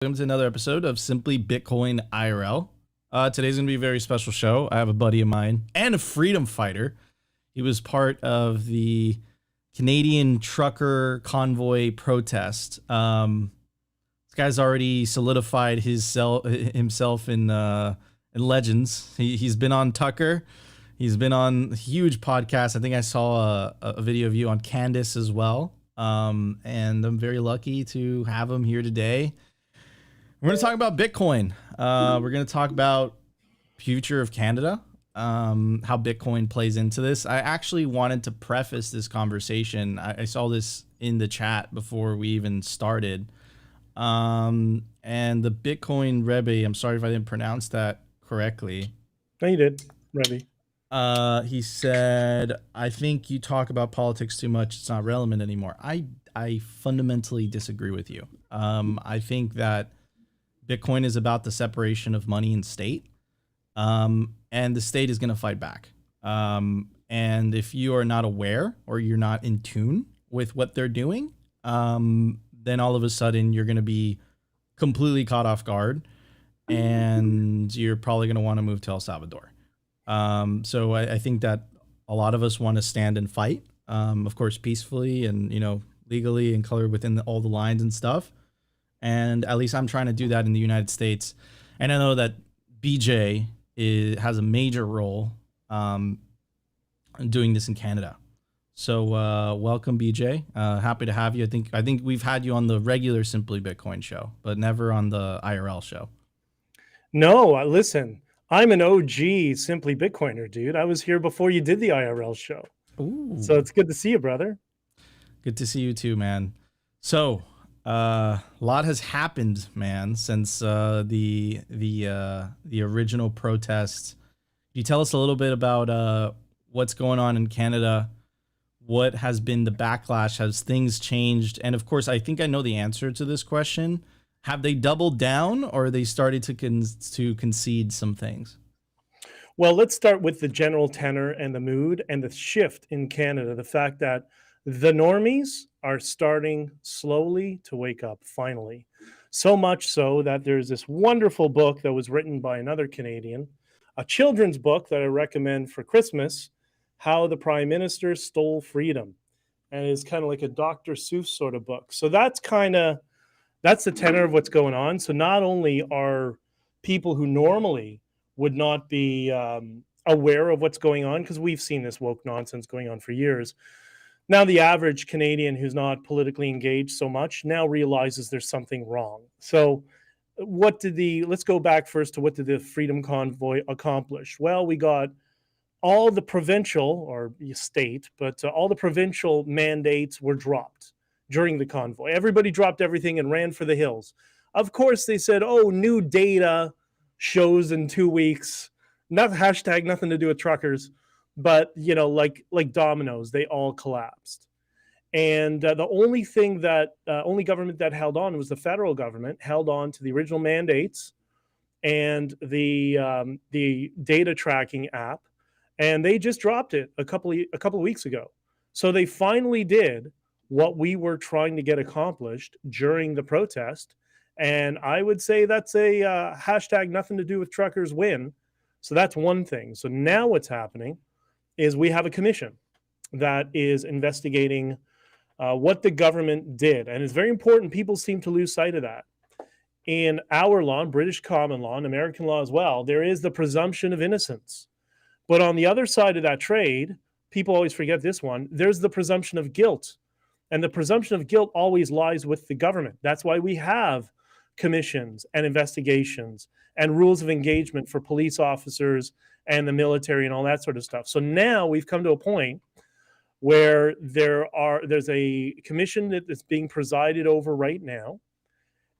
Welcome to another episode of Simply Bitcoin IRL. Today's going to be a very special show. I have a buddy of mine and a freedom fighter. He was part of the Canadian Trucker Convey protest. This guy's already solidified himself in legends. He's been on Tucker. He's been on huge podcasts. I think I saw a video of you on Candace as well. And I'm very lucky to have him here today. We're going to talk about Bitcoin. We're going to talk about future of Canada, how Bitcoin plays into this. I actually wanted to preface this conversation. I saw this in the chat before we even started. And the Bitcoin Rebbe, I'm sorry if I didn't pronounce that correctly. No, you did, Rebbe. He said, I think you talk about politics too much. It's not relevant anymore. I fundamentally disagree with you. I think that Bitcoin is about the separation of money and state, and the state is going to fight back. And if you are not aware or you're not in tune with what they're doing, then all of a sudden you're going to be completely caught off guard, and you're probably going to want to move to El Salvador. So I think that a lot of us want to stand and fight, of course, peacefully and, legally and colored within all the lines and stuff. And at least I'm trying to do that in the United States. And I know that BJ has a major role doing this in Canada. So welcome, BJ. Happy to have you. I think we've had you on the regular Simply Bitcoin show, but never on the IRL show. No, listen, I'm an OG Simply Bitcoiner, dude. I was here before you did the IRL show. Ooh. So it's good to see you, brother. Good to see you too, man. So a lot has happened, man, since the original protests. Can you tell us a little bit about what's going on in Canada? What has been the backlash? Has things changed? And of course, I think I know the answer to this question. Have they doubled down, or are they started to concede some things? Well, let's start with the general tenor and the mood and the shift in Canada. The fact that the normies are starting slowly to wake up, finally. So much so that there's this wonderful book that was written by another Canadian, a children's book that I recommend for Christmas, How the Prime Minister Stole Freedom. And it's kind of like a Dr. Seuss sort of book. So that's the tenor of what's going on. So not only are people who normally would not be aware of what's going on, because we've seen this woke nonsense going on for years, now the average Canadian who's not politically engaged so much now realizes there's something wrong. So let's go back first to what did the Freedom Convoy accomplish? Well, we got all the provincial or state, but all the provincial mandates were dropped during the convoy. Everybody dropped everything and ran for the hills. Of course, they said, oh, new data shows in 2 weeks, hashtag nothing to do with truckers, but, like dominoes, they all collapsed. And the only thing only government that held on was the federal government, held on to the original mandates and the data tracking app, and they just dropped it a couple of weeks ago. So they finally did what we were trying to get accomplished during the protest. And I would say that's a hashtag nothing to do with truckers win. So that's one thing. So now what's happening is we have a commission that is investigating what the government did. And it's very important. People seem to lose sight of that. In our law, British common law, and American law as well, there is the presumption of innocence. But on the other side of that trade, people always forget this one, there's the presumption of guilt. And the presumption of guilt always lies with the government. That's why we have commissions and investigations and rules of engagement for police officers and the military and all that sort of stuff. So now we've come to a point where there's a commission that is being presided over right now.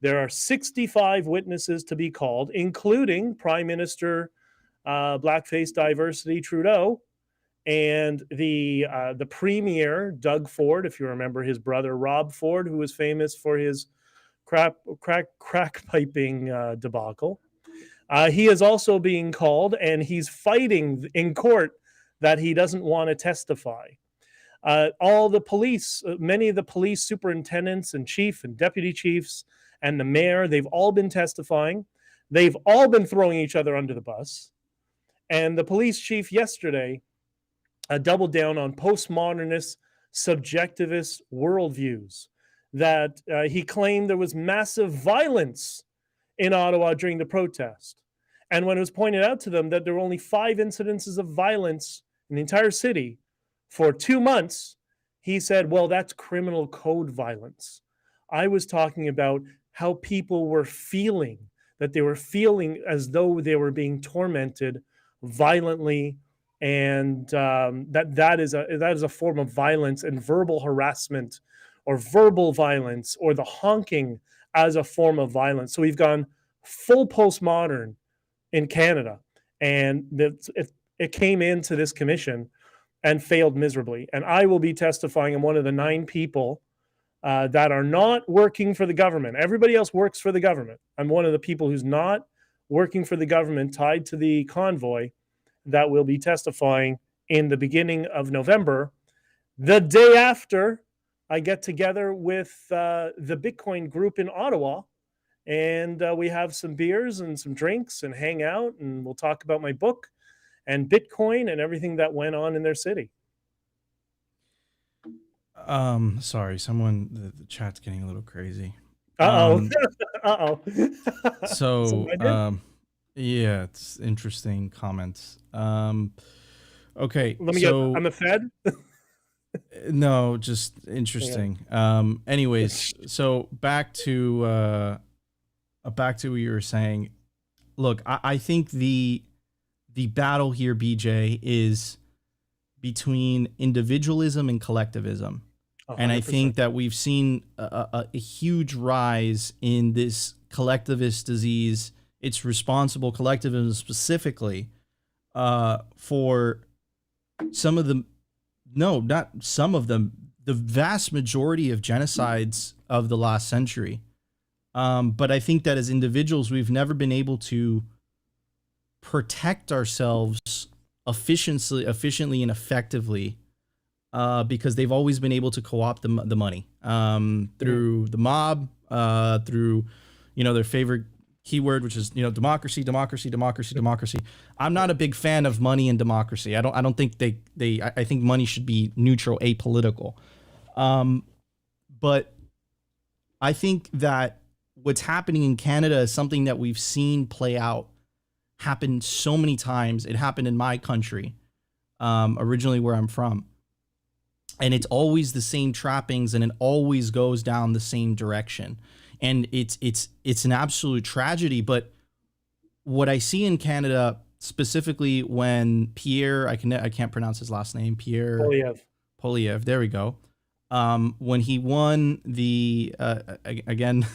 There are 65 witnesses to be called, including Prime Minister Blackface Diversity Trudeau, and the premier, Doug Ford, if you remember his brother, Rob Ford, who was famous for his crack piping debacle. He is also being called, and he's fighting in court that he doesn't want to testify. All the police, many of the police superintendents and chief and deputy chiefs and the mayor. They've all been testifying. They've all been throwing each other under the bus. And the police chief yesterday doubled down on postmodernist, subjectivist worldviews, that he claimed there was massive violence in Ottawa during the protest. And when it was pointed out to them that there were only 5 incidences of violence in the entire city for 2 months, he said, well, that's criminal code violence. I was talking about how people were feeling, that they were feeling as though they were being tormented violently, and that is a form of violence, and verbal harassment or verbal violence or the honking as a form of violence. So we've gone full postmodern in Canada, and it came into this commission and failed miserably. And I will be testifying. I'm one of the 9 people that are not working for the government. Everybody else works for the government. I'm one of the people who's not working for the government, tied to the convoy, that will be testifying in the beginning of November, the day after I get together with the Bitcoin group in Ottawa, and we have some beers and some drinks and hang out, and we'll talk about my book and Bitcoin and everything that went on in their city. Sorry, the chat's getting a little crazy. Uh-oh. So, yeah, it's interesting comments. Okay. Let me I'm a Fed? No, just interesting. Yeah. Anyways, so back to what you were saying. Look, I think the battle here, BJ, is between individualism and collectivism. 100%. And I think that we've seen a huge rise in this collectivist disease. It's responsible, collectivism specifically, for some of the, no, not some of them, the vast majority of genocides of the last century. But I think that as individuals, we've never been able to protect ourselves efficiently and effectively, because they've always been able to co-opt the money through the mob, through, their favorite keyword, which is, democracy. I'm not a big fan of money and democracy. I don't think I think money should be neutral, apolitical. But I think that what's happening in Canada is something that we've seen play out, happen so many times. It happened in my country, originally where I'm from. And it's always the same trappings, and it always goes down the same direction. And it's an absolute tragedy. But what I see in Canada, specifically when Pierre, I can't pronounce his last name, Pierre Poilievre, there we go. When he won the, again,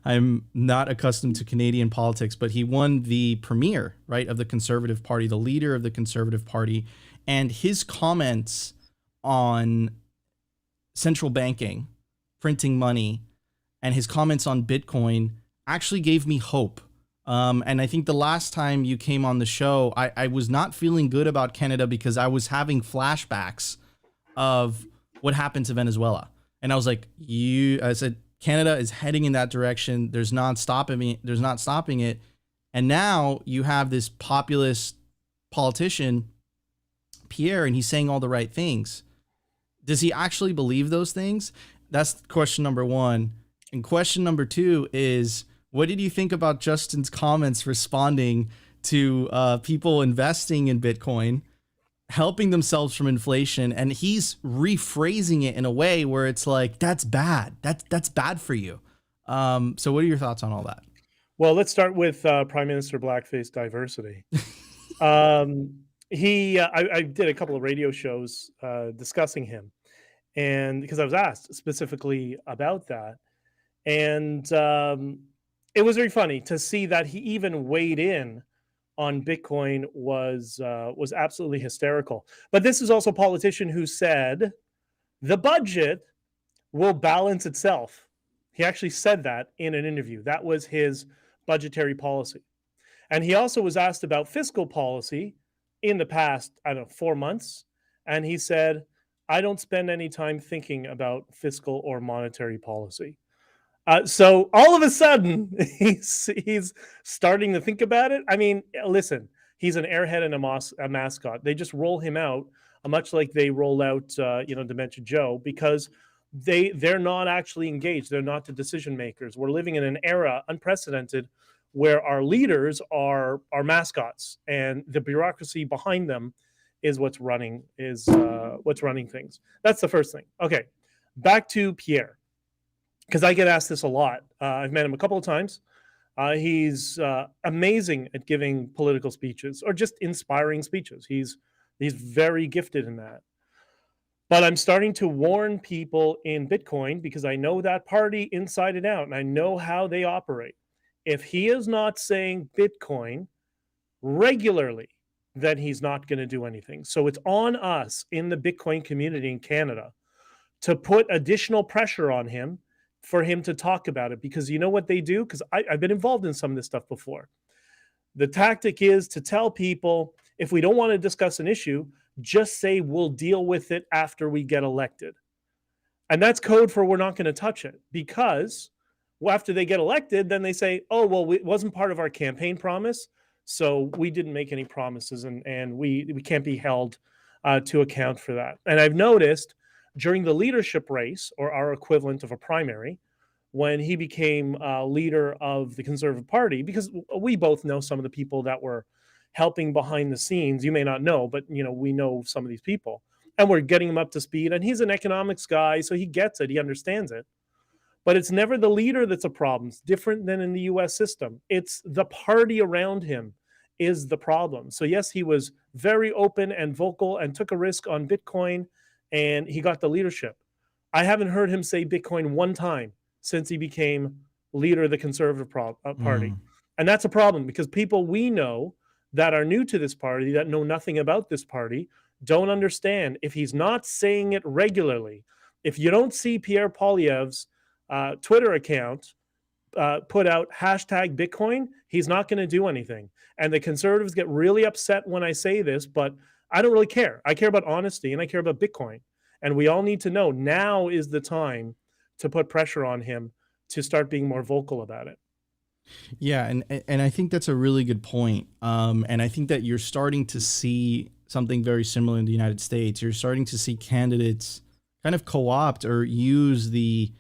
I'm not accustomed to Canadian politics, but he won the premier, right, of the Conservative Party, the leader of the Conservative Party, and his comments on central banking, printing money, and his comments on Bitcoin actually gave me hope. And I think the last time you came on the show, I was not feeling good about Canada because I was having flashbacks of what happened to Venezuela. And I was like, I said, Canada is heading in that direction. There's not stopping it. And now you have this populist politician, Pierre, and he's saying all the right things. Does he actually believe those things? That's question number 1. And question number 2 is, what did you think about Justin's comments responding to people investing in Bitcoin, helping themselves from inflation? And he's rephrasing it in a way where it's like, that's bad. That's bad for you. So what are your thoughts on all that? Well, let's start with Prime Minister Blackface Diversity. I did a couple of radio shows discussing him, and because I was asked specifically about that, and it was very funny to see that he even weighed in on Bitcoin was absolutely hysterical. But this is also a politician who said the budget will balance itself. He actually said that in an interview. That was his budgetary policy. And he also was asked about fiscal policy in the past, 4 months. And he said, I don't spend any time thinking about fiscal or monetary policy. So all of a sudden, he's starting to think about it. I mean, listen, he's an airhead and a mascot. They just roll him out, much like they roll out, Dementia Joe, because they're not actually engaged. They're not the decision makers. We're living in an era unprecedented where our leaders are mascots, and the bureaucracy behind them is what's running things. That's the first thing. Okay, back to Pierre, because I get asked this a lot. I've met him a couple of times. He's amazing at giving political speeches or just inspiring speeches. He's very gifted in that. But I'm starting to warn people in Bitcoin, because I know that party inside and out, and I know how they operate. If he is not saying Bitcoin regularly, then he's not going to do anything. So it's on us in the Bitcoin community in Canada to put additional pressure on him for him to talk about it, because you know what they do? Because I've been involved in some of this stuff before. The tactic is to tell people, if we don't want to discuss an issue, just say we'll deal with it after we get elected. And that's code for we're not going to touch it, because after they get elected, then they say, oh, well, it wasn't part of our campaign promise, so we didn't make any promises, and we can't be held to account for that. And I've noticed during the leadership race, or our equivalent of a primary, when he became leader of the Conservative Party, because we both know some of the people that were helping behind the scenes. You may not know, but we know some of these people, and we're getting him up to speed. And he's an economics guy, so he gets it, he understands it. But it's never the leader that's a problem. It's different than in the US system. It's the party around him is the problem. So yes, he was very open and vocal and took a risk on Bitcoin, and he got the leadership. I haven't heard him say Bitcoin one time since he became leader of the Conservative Party. And that's a problem, because people we know that are new to this party, that know nothing about this party, don't understand. If he's not saying it regularly, if you don't see Pierre Poilievre's Twitter account put out hashtag Bitcoin, he's not going to do anything. And the Conservatives get really upset when I say this, but I don't really care. I care about honesty, and I care about Bitcoin. And we all need to know now is the time to put pressure on him to start being more vocal about it. Yeah, and I think that's a really good point. And I think that you're starting to see something very similar in the United States. You're starting to see candidates kind of co-opt or use the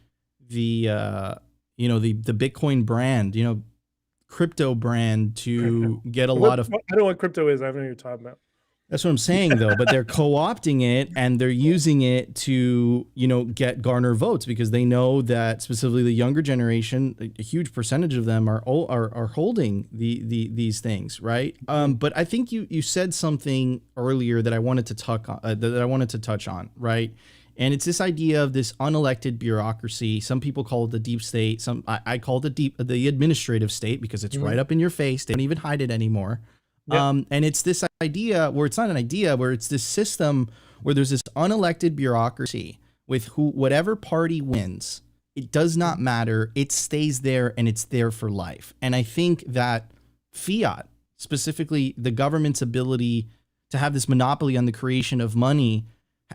Bitcoin brand, crypto brand to get a lot of. I don't know what crypto is. I haven't even talked about. That's what I'm saying, though. But they're co-opting it, and they're using it to, garner votes, because they know that specifically the younger generation, a huge percentage of them are holding these things, right? But I think you said something earlier that I wanted to touch on, right? And it's this idea of this unelected bureaucracy. Some people call it the deep state. I call it the administrative state, because it's right up in your face. They don't even hide it anymore. Yep. And it's this idea where it's not an idea, where it's this system where there's this unelected bureaucracy with whatever party wins. It does not matter. It stays there, and it's there for life. And I think that fiat, specifically the government's ability to have this monopoly on the creation of money,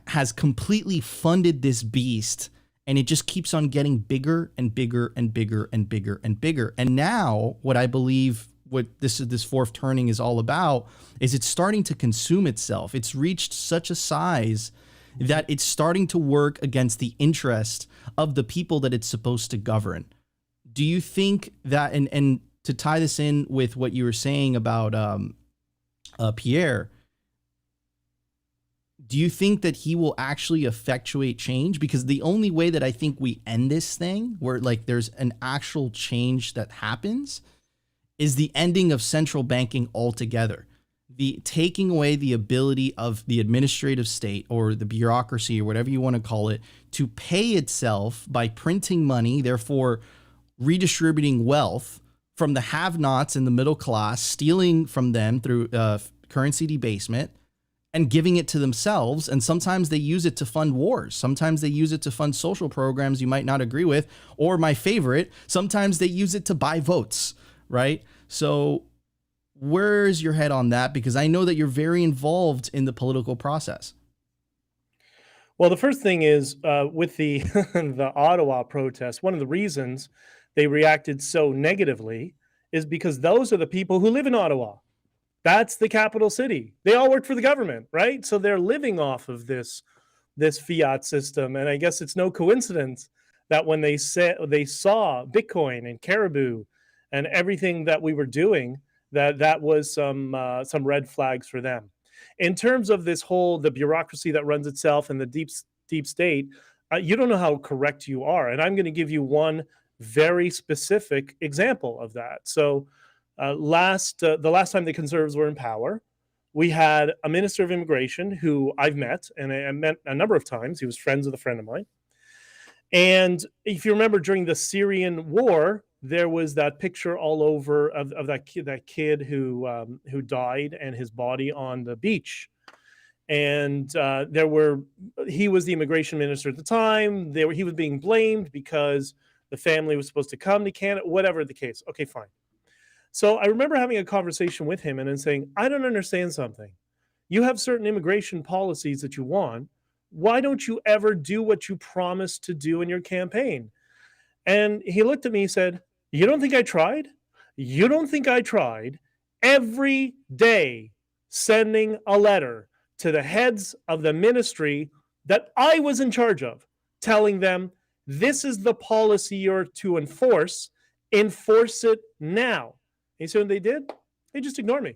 has completely funded this beast, and it just keeps on getting bigger and bigger and bigger and bigger and bigger. And now what I believe what this fourth turning is all about is it's starting to consume itself. It's reached such a size that it's starting to work against the interest of the people that it's supposed to govern. Do you think that, and to tie this in with what you were saying about Pierre, do you think that he will actually effectuate change? Because the only way that I think we end this thing, where there's an actual change that happens, is the ending of central banking altogether. The taking away the ability of the administrative state, or the bureaucracy, or whatever you want to call it, to pay itself by printing money, therefore redistributing wealth from the have-nots and the middle class, stealing from them through currency debasement, and giving it to themselves. And sometimes they use it to fund wars. Sometimes they use it to fund social programs you might not agree with. Or my favorite, sometimes they use it to buy votes, right? So where's your head on that? Because I know that you're very involved in the political process. Well, the first thing is with the the Ottawa protest. One of the reasons they reacted so negatively is because those are the people who live in Ottawa. That's the capital city. They all work for the government, right? So they're living off of this fiat system, and I guess it's no coincidence that when they saw Bitcoin and Caribou and everything that we were doing, that was some red flags for them. In terms of this whole the bureaucracy that runs itself and the deep state, you don't know how correct you are, and I'm going to give you one very specific example of that. So, the last time the Conservatives were in power, we had a minister of immigration who I've met, and I met a number of times. He was friends with a friend of mine. And if you remember, during the Syrian war, there was that picture all over of that kid who died and his body on the beach. And he was the immigration minister at the time. He was being blamed because the family was supposed to come to Canada, whatever the case. Okay, fine. So I remember having a conversation with him and then saying, I don't understand something. You have certain immigration policies that you want. Why don't you ever do what you promised to do in your campaign? And he looked at me and said, you don't think I tried? You don't think I tried every day sending a letter to the heads of the ministry that I was in charge of, telling them, this is the policy you're to enforce it now. And so when they did, they just ignored me.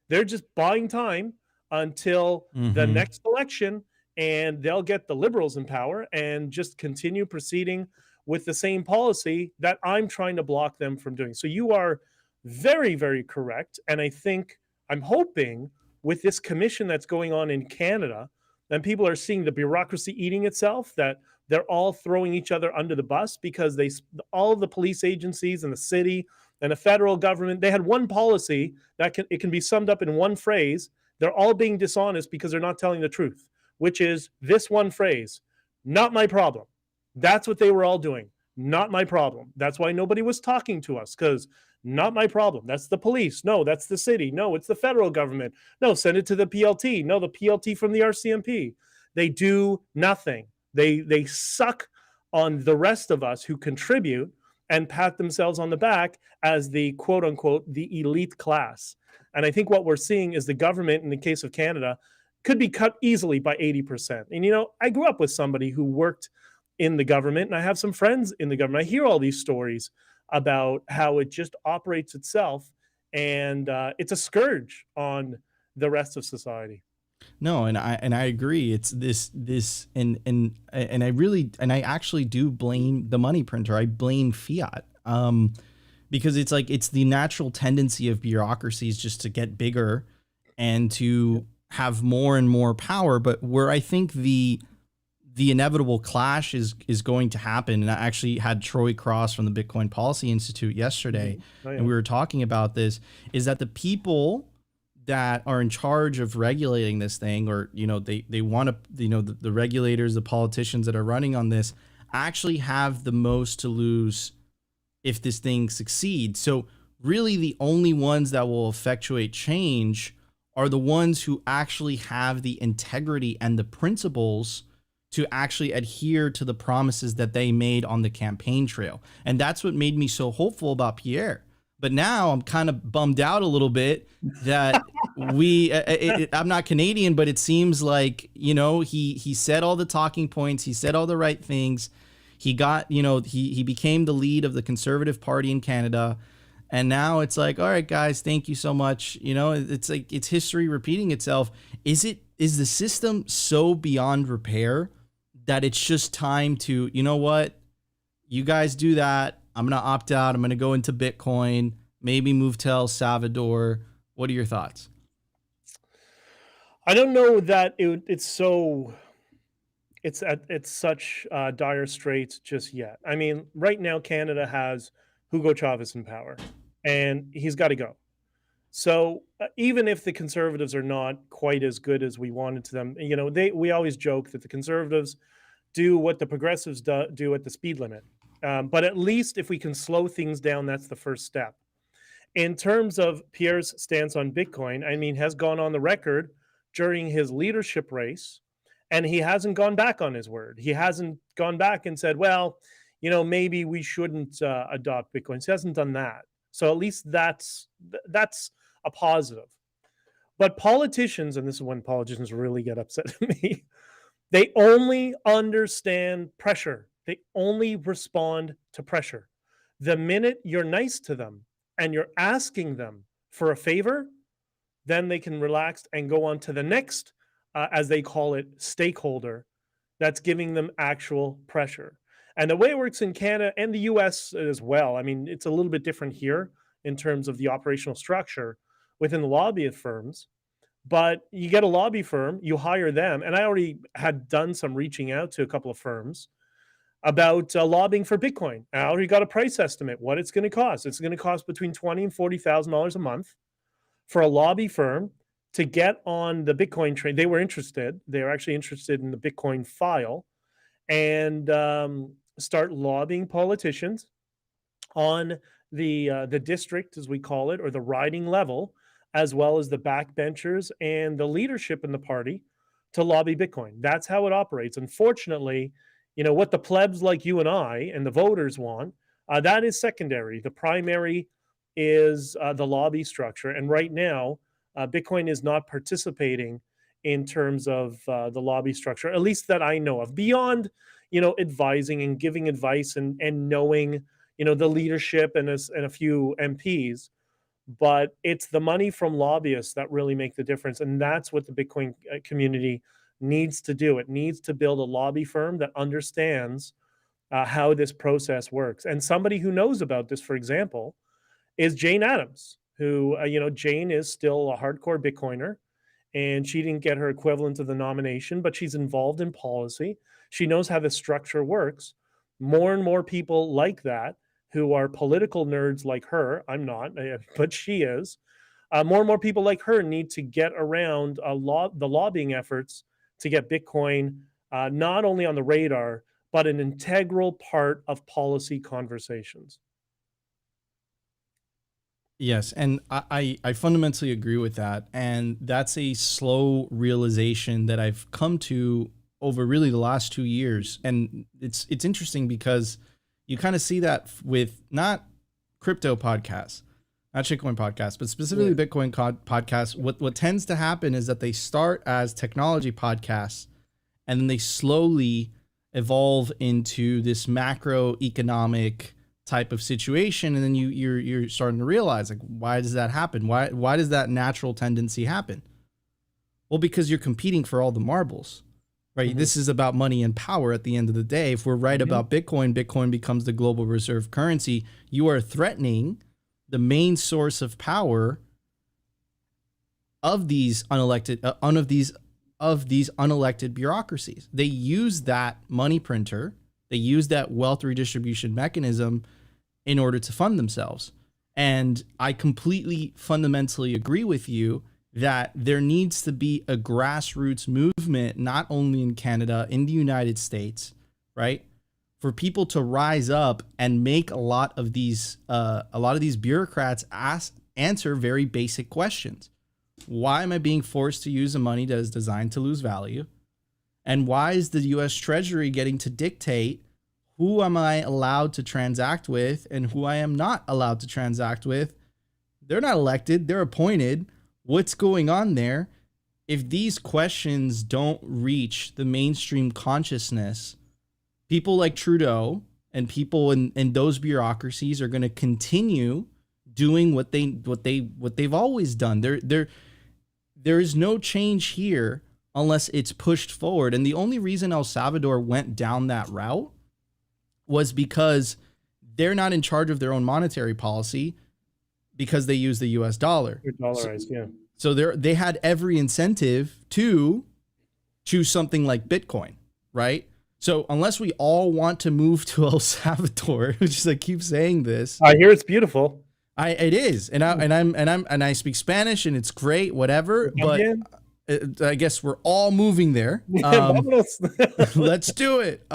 They're just buying time until the next election, and they'll get the Liberals in power and just continue proceeding with the same policy that I'm trying to block them from doing. So you are very, very correct. And I'm hoping with this commission that's going on in Canada, and people are seeing the bureaucracy eating itself, that they're all throwing each other under the bus because all the police agencies and the city and the federal government, they had one policy it can be summed up in one phrase. They're all being dishonest because they're not telling the truth, which is this one phrase, not my problem. That's what they were all doing. Not my problem. That's why nobody was talking to us, because not my problem. That's the police. No, that's the city. No, it's the federal government. No, send it to the PLT. No, the PLT from the RCMP. They do nothing. They suck on the rest of us who contribute and pat themselves on the back as the quote unquote the elite class. And I think what we're seeing is the government, in the case of Canada, could be cut easily by 80%. And I grew up with somebody who worked in the government, and I have some friends in the government. I hear all these stories about how it just operates itself, and it's a scourge on the rest of society. No, and I agree. It's this and I actually do blame the money printer. I blame fiat. Because it's the natural tendency of bureaucracies just to get bigger and to have more and more power. But where I think the inevitable clash is going to happen, and I actually had Troy Cross from the Bitcoin Policy Institute yesterday, and we were talking about this, is that the people that are in charge of regulating this thing, or they want to, the regulators, the politicians that are running on this, actually have the most to lose if this thing succeeds. So really the only ones that will effectuate change are the ones who actually have the integrity and the principles to actually adhere to the promises that they made on the campaign trail. And that's what made me so hopeful about Pierre. But now I'm kind of bummed out a little bit that I'm not Canadian, but it seems like, he said all the talking points. He said all the right things. He got, he became the lead of the Conservative Party in Canada. And now it's like, all right, guys, thank you so much. It's like, it's history repeating itself. Is the system so beyond repair that it's just time to, you guys do that. I'm going to opt out. I'm going to go into Bitcoin, maybe move to El Salvador. What are your thoughts? I don't know that it's such dire straits just yet. I mean, right now, Canada has Hugo Chavez in power, and he's got to go. So even if the Conservatives are not quite as good as we wanted to them, we always joke that the Conservatives do what the progressives do at the speed limit. But at least if we can slow things down, that's the first step. In terms of Pierre's stance on Bitcoin, has gone on the record during his leadership race And he hasn't gone back on his word. He hasn't gone back and said, well, maybe we shouldn't adopt Bitcoin. He hasn't done that. So at least that's a positive. But politicians, and this is when politicians really get upset at me, they only understand pressure. They only respond to pressure. The minute you're nice to them and you're asking them for a favor, then they can relax and go on to the next, as they call it, stakeholder that's giving them actual pressure. And the way it works in Canada and the US as well, I mean, it's a little bit different here in terms of the operational structure within the lobbyist firms. But you get a lobby firm, you hire them. And I already had done some reaching out to a couple of firms about lobbying for Bitcoin. I already got a price estimate, what it's going to cost. It's going to cost between $20,000 and $40,000 a month for a lobby firm to get on the Bitcoin train. They were interested. They were actually interested in the Bitcoin file and start lobbying politicians on the district, as we call it, or the riding level, as well as the backbenchers and the leadership in the party to lobby Bitcoin. That's how it operates. Unfortunately, what the plebs like you and I and the voters want, that is secondary. The primary is the lobby structure. And right now, Bitcoin is not participating in terms of the lobby structure, at least that I know of, beyond, advising and giving advice and knowing, the leadership and a few MPs. But it's the money from lobbyists that really make the difference. And that's what the Bitcoin community needs to do. It needs to build a lobby firm that understands how this process works. And somebody who knows about this, for example, is Jane Addams, who, Jane is still a hardcore Bitcoiner, and she didn't get her equivalent of the nomination, but she's involved in policy. She knows how the structure works. More and more people like that, who are political nerds like her, I'm not, but she is, more and more people like her need to get around the lobbying efforts to get Bitcoin not only on the radar, but an integral part of policy conversations. Yes, and I fundamentally agree with that. And that's a slow realization that I've come to over really the last 2 years. And it's interesting because you kind of see that with not crypto podcasts, not shitcoin podcasts, but specifically Bitcoin podcasts. What tends to happen is that they start as technology podcasts and then they slowly evolve into this macroeconomic type of situation. And then you're starting to realize, like, why does that happen? Why does that natural tendency happen? Well, because you're competing for all the marbles. Right. Mm-hmm. This is about money and power at the end of the day. If we're right about Bitcoin, Bitcoin becomes the global reserve currency. You are threatening the main source of power of these unelected bureaucracies. They use that money printer. They use that wealth redistribution mechanism in order to fund themselves. And I completely fundamentally agree with you that there needs to be a grassroots movement, not only in Canada, in the United States, right? For people to rise up and make a lot of these bureaucrats answer very basic questions. Why am I being forced to use a money that is designed to lose value? And why is the US Treasury getting to dictate who am I allowed to transact with and who I am not allowed to transact with? They're not elected, they're appointed. What's going on there? If these questions don't reach the mainstream consciousness, people like Trudeau and people in those bureaucracies are going to continue doing what they've always done. There is no change here unless it's pushed forward. And the only reason El Salvador went down that route was because they're not in charge of their own monetary policy, because they use the US dollar. They're dollarized, So they had every incentive to choose something like Bitcoin, right? So unless we all want to move to El Salvador, which is, I keep saying this. I hear it's beautiful. It is, and I speak Spanish, and it's great, whatever. But I guess we're all moving there. Let's do it.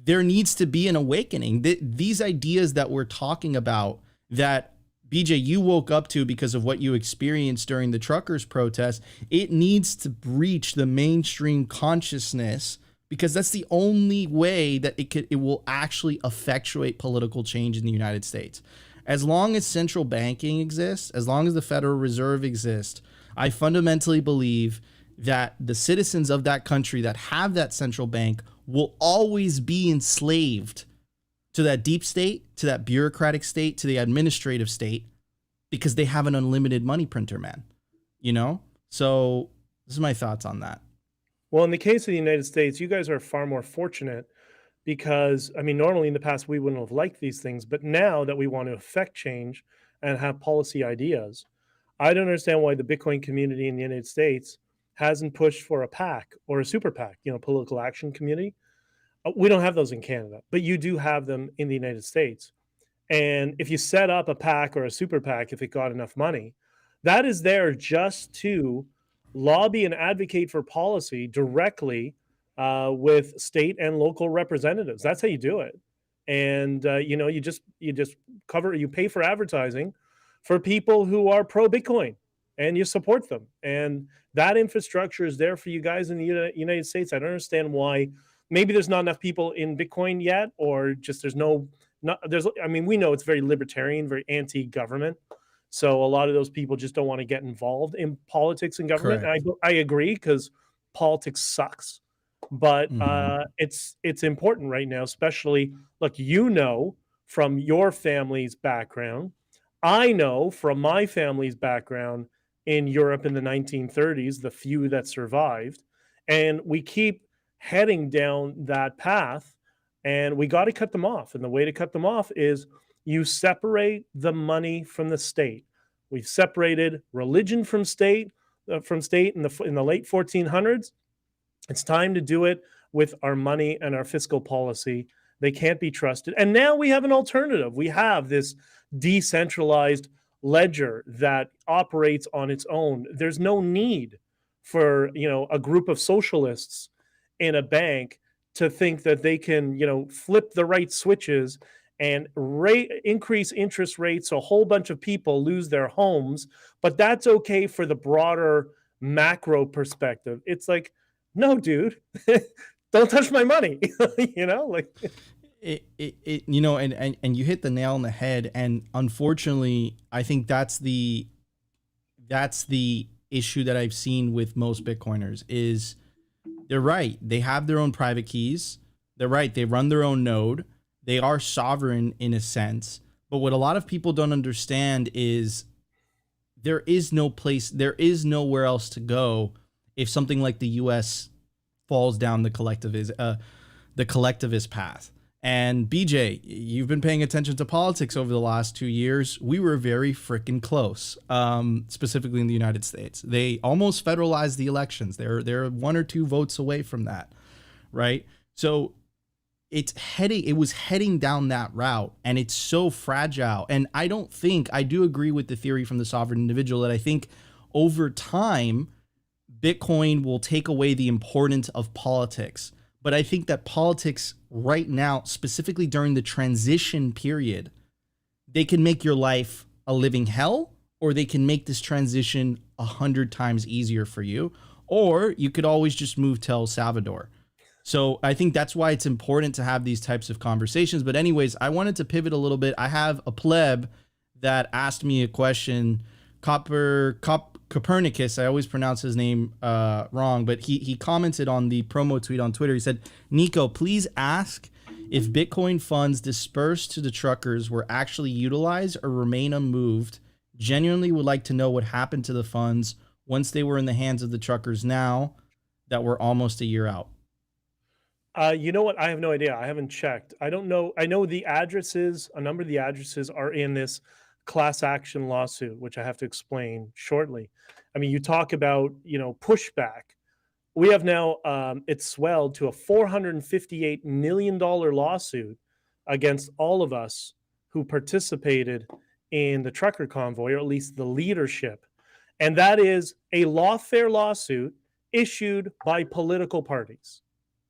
There needs to be an awakening. These ideas that we're talking about, that BJ, you woke up to because of what you experienced during the truckers protest. It needs to reach the mainstream consciousness because that's the only way that it will actually effectuate political change in the United States. As long as central banking exists, as long as the Federal Reserve exists, I fundamentally believe that the citizens of that country that have that central bank will always be enslaved to that deep state, to that bureaucratic state, to the administrative state, because they have an unlimited money printer, man. You know? So this is my thoughts on that. Well, in the case of the United States, you guys are far more fortunate because, I mean, normally in the past, we wouldn't have liked these things. But now that we want to affect change and have policy ideas, I don't understand why the Bitcoin community in the United States hasn't pushed for a PAC or a super PAC, political action community. We don't have those in Canada, but you do have them in the United States. And if you set up a PAC or a super PAC, if it got enough money, that is there just to lobby and advocate for policy directly with state and local representatives. That's how you do it. And you just you pay for advertising for people who are pro Bitcoin, and you support them. And that infrastructure is there for you guys in the United States. I don't understand why. Maybe there's not enough people in Bitcoin yet, or just I mean, we know it's very libertarian, very anti-government. So a lot of those people just don't want to get involved in politics and government. And I agree, because politics sucks. But it's important right now, especially, look, from your family's background. I know from my family's background in Europe in the 1930s, the few that survived. And we keep heading down that path, and we got to cut them off. And the way to cut them off is you separate the money from the state. We've separated religion from state in the late 1400s. It's time to do it with our money and our fiscal policy. They can't be trusted. And now we have an alternative. We have this decentralized ledger that operates on its own. There's no need for, a group of socialists in a bank to think that they can, flip the right switches and increase interest rates so a whole bunch of people lose their homes. But that's okay for the broader macro perspective. It's like, no, dude, don't touch my money. And you hit the nail on the head. And unfortunately, I think that's the issue that I've seen with most Bitcoiners is they're right. They have their own private keys. They're right. They run their own node. They are sovereign in a sense. But what a lot of people don't understand is there is nowhere else to go if something like the U.S. falls down the collectivist path. And BJ, you've been paying attention to politics over the last 2 years. We were very freaking close, specifically in the United States. They almost federalized the elections. They're 1 or 2 votes away from that, right? So it was heading down that route, and it's so fragile. And I do agree with the theory from the sovereign individual that I think over time, Bitcoin will take away the importance of politics. But I think that politics right now, specifically during the transition period, they can make your life a living hell, or they can make this transition 100 times easier for you. Or you could always just move to El Salvador. So I think that's why it's important to have these types of conversations. But anyways, I wanted to pivot a little bit. I have a pleb that asked me a question. Copernicus, I always pronounce his name wrong, but he commented on the promo tweet on Twitter. He said, Nico, please ask if Bitcoin funds dispersed to the truckers were actually utilized or remain unmoved. Genuinely would like to know what happened to the funds once they were in the hands of the truckers now that we're almost a year out. You know what? I have no idea. I haven't checked. I don't know. I know a number of the addresses are in this class action lawsuit, which I have to explain shortly. I mean, you talk about, pushback. We have now, it's swelled to a $458 million lawsuit against all of us who participated in the Trucker Convoy, or at least the leadership. And that is a lawfare lawsuit issued by political parties.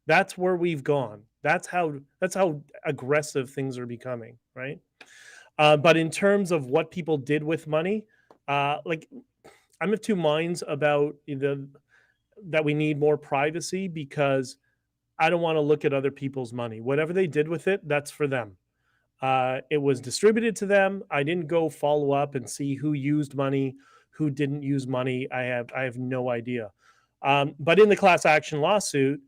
That's where we've gone. That's how aggressive things are becoming, right? But in terms of what people did with money, like I'm of two minds about that we need more privacy, because I don't want to look at other people's money. Whatever they did with it, that's for them. It was distributed to them. I didn't go follow up and see who used money, who didn't use money. I have no idea. But in the class action lawsuit,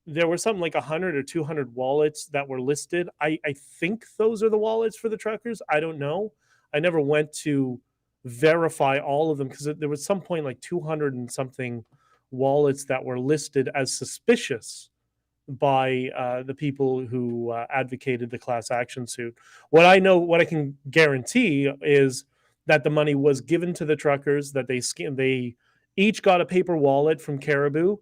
there were something like 100 or 200 wallets that were listed. I think those are the wallets for the truckers. I don't know. I never went to verify all of them, because there was some point like 200 and something wallets that were listed as suspicious by the people who advocated the class action suit. What I know, what I can guarantee, is that the money was given to the truckers, that they each got a paper wallet from Caribou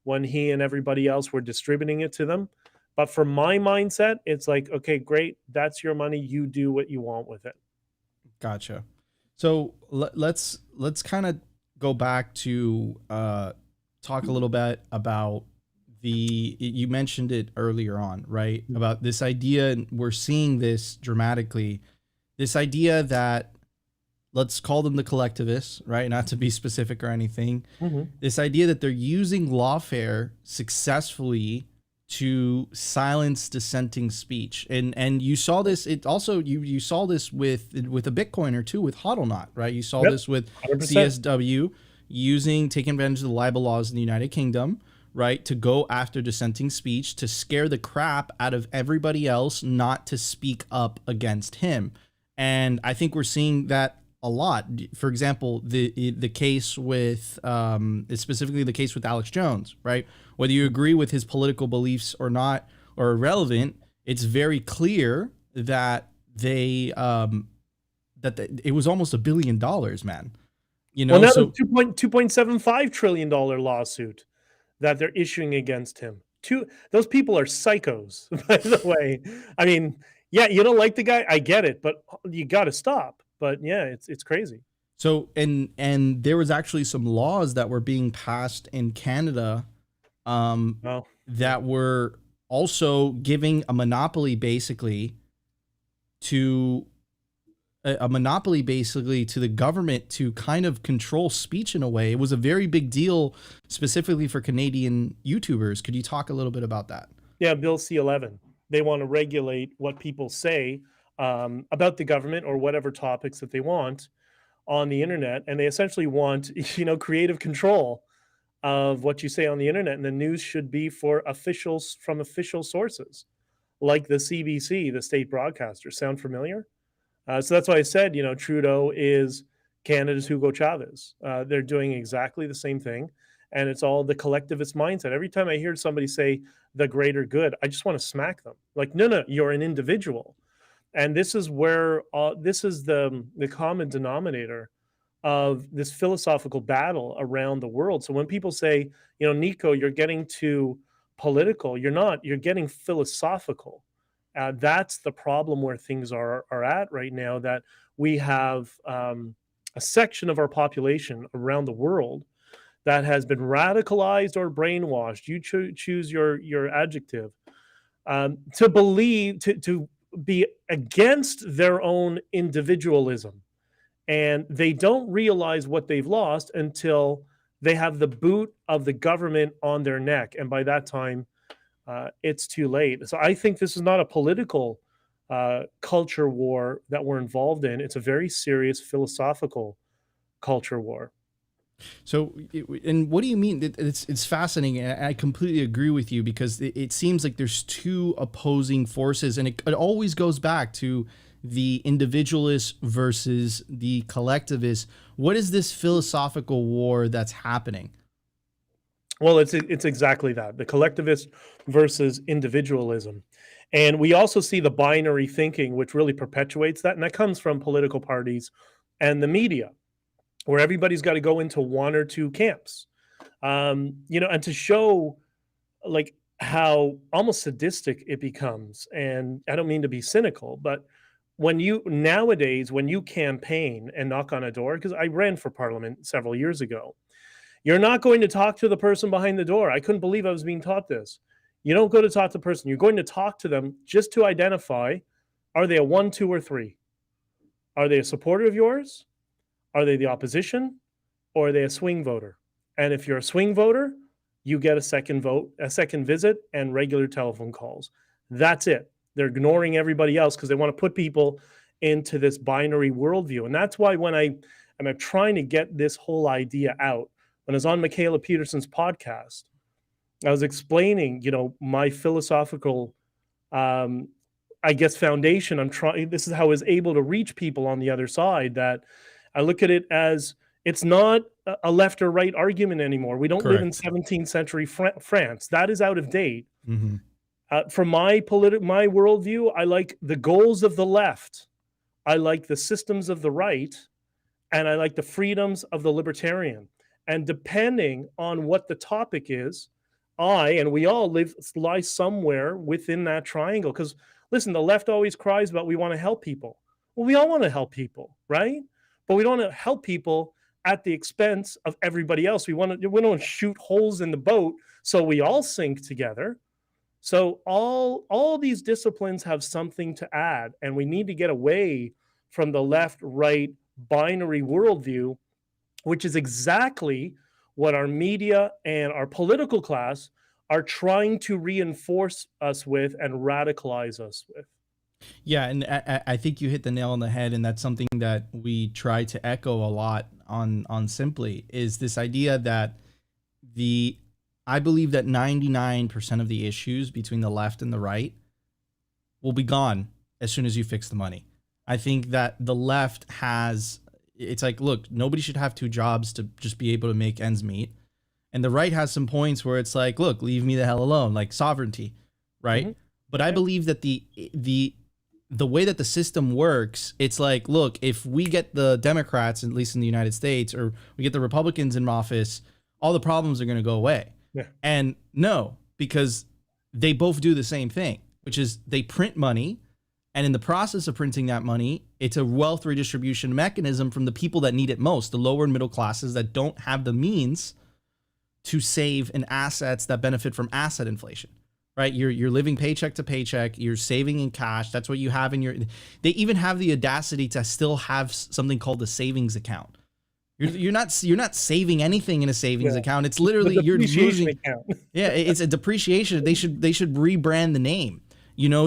when he and everybody else were distributing it to them. But for my mindset, it's like, okay, great, that's your money. You do what you want with it. Gotcha. So let's kind of go back to talk a little bit about you mentioned it earlier on, right? About this idea, and we're seeing this dramatically, this idea that, let's call them the collectivists, right? Not to be specific or anything. Mm-hmm. This idea that they're using lawfare successfully to silence dissenting speech. And you saw this, it also, you saw this with a Bitcoiner too, with HODLNOT, right? You saw this with 100%. CSW taking advantage of the libel laws in the United Kingdom, right? To go after dissenting speech, to scare the crap out of everybody else not to speak up against him. And I think we're seeing that a lot. For example, the case with specifically the case with Alex Jones, right? Whether you agree with his political beliefs or not, or irrelevant, it's very clear that it was almost $1 billion, man. You know, well, that so was $2.75 trillion lawsuit that they're issuing against him. Those people are psychos, by the way. I mean, yeah, you don't like the guy, I get it, but you got to stop. But yeah, it's crazy. So and there was actually some laws that were being passed in Canada that were also giving a monopoly basically to the government to kind of control speech in a way. It was a very big deal specifically for Canadian YouTubers. Could you talk a little bit about that? Yeah, Bill C-11. They want to regulate what people say about the government or whatever topics that they want on the internet, and they essentially want, creative control of what you say on the internet. And the news should be from official sources, like the CBC, the state broadcaster. Sound familiar? So that's why I said, Trudeau is Canada's Hugo Chavez. They're doing exactly the same thing, and it's all the collectivist mindset. Every time I hear somebody say the greater good, I just want to smack them. Like, no, you're an individual. And this is where this is the common denominator of this philosophical battle around the world. So when people say, Nico, you're getting too political, you're not. You're getting philosophical. That's the problem where things are at right now, that we have a section of our population around the world that has been radicalized or brainwashed. You choose your adjective, to believe, to be against their own individualism. And they don't realize what they've lost until they have the boot of the government on their neck. And by that time, it's too late. So I think this is not a political culture war that we're involved in. It's a very serious philosophical culture war. So, and what do you mean? It's fascinating. I completely agree with you, because it seems like there's two opposing forces, and it always goes back to the individualists versus the collectivists. What is this philosophical war that's happening? Well, it's exactly that, the collectivist versus individualism. And we also see the binary thinking, which really perpetuates that. And that comes from political parties and the media, where everybody's got to go into one or two camps, and to show like how almost sadistic it becomes. And I don't mean to be cynical, but when you campaign and knock on a door, because I ran for parliament several years ago, you're not going to talk to the person behind the door. I couldn't believe I was being taught this. You don't go to talk to the person. You're going to talk to them just to identify, are they a 1, 2, or 3? Are they a supporter of yours? Are they the opposition? Or are they a swing voter? And if you're a swing voter, you get a second vote, a second visit, and regular telephone calls. That's it. They're ignoring everybody else because they want to put people into this binary worldview. And that's why when I'm trying to get this whole idea out, when I was on Michaela Peterson's podcast, I was explaining, my philosophical, I guess, foundation. This is how I was able to reach people on the other side, that I look at it as it's not a left or right argument anymore. We don't live in 17th century France. That is out of date. Mm-hmm. From my worldview, I like the goals of the left. I like the systems of the right, and I like the freedoms of the libertarian. And depending on what the topic is, we all lie somewhere within that triangle. Because listen, the left always cries about we want to help people. Well, we all want to help people, right? But we don't want to help people at the expense of everybody else. We don't want to shoot holes in the boat so we all sink together. So all these disciplines have something to add, and we need to get away from the left-right binary worldview, which is exactly what our media and our political class are trying to reinforce us with and radicalize us with. Yeah, and I think you hit the nail on the head, and that's something that we try to echo a lot on Simply, is this idea that I believe that 99% of the issues between the left and the right will be gone as soon as you fix the money. I think that the left it's like, look, nobody should have two jobs to just be able to make ends meet. And the right has some points where it's like, look, leave me the hell alone, like sovereignty, right? Mm-hmm. But I believe that the way that the system works, it's like, look, if we get the Democrats, at least in the United States, or we get the Republicans in office, all the problems are going to go away. Yeah. And no, because they both do the same thing, which is they print money. And in the process of printing that money, it's a wealth redistribution mechanism from the people that need it most, the lower and middle classes that don't have the means to save in assets that benefit from asset inflation, right? You're living paycheck to paycheck. You're saving in cash. That's what you have in they even have the audacity to still have something called a savings account. You're not saving anything in a savings account. It's literally you're losing. Account. Yeah, it's a depreciation. They should rebrand the name.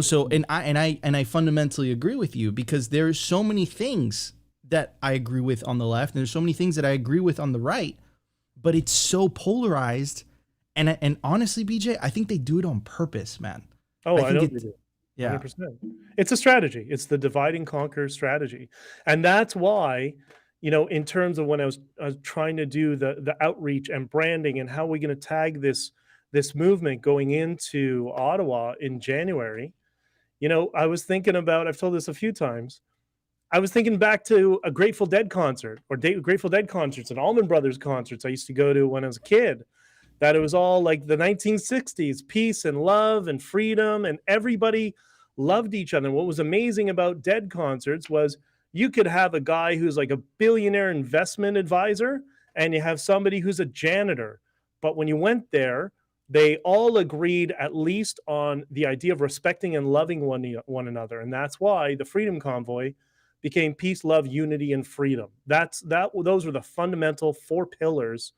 So and I fundamentally agree with you, because there's so many things that I agree with on the left, and there's so many things that I agree with on the right, but it's so polarized. And honestly, BJ, I think they do it on purpose, man. Oh, I know they do. Yeah, 100%. It's a strategy. It's the divide and conquer strategy, and that's why, in terms of when I was trying to do the outreach and branding and how we're going to tag this movement going into Ottawa in January, I was thinking about, I've told this a few times, I was thinking back to a Grateful Dead concert, or Grateful Dead concerts and Allman Brothers concerts I used to go to when I was a kid, that it was all like the 1960s, peace and love and freedom, and everybody loved each other. And what was amazing about Dead concerts was you could have a guy who's like a billionaire investment advisor, and you have somebody who's a janitor. But when you went there, they all agreed at least on the idea of respecting and loving one another. And that's why the Freedom Convoy became peace, love, unity, and freedom. Those were the fundamental 4 pillars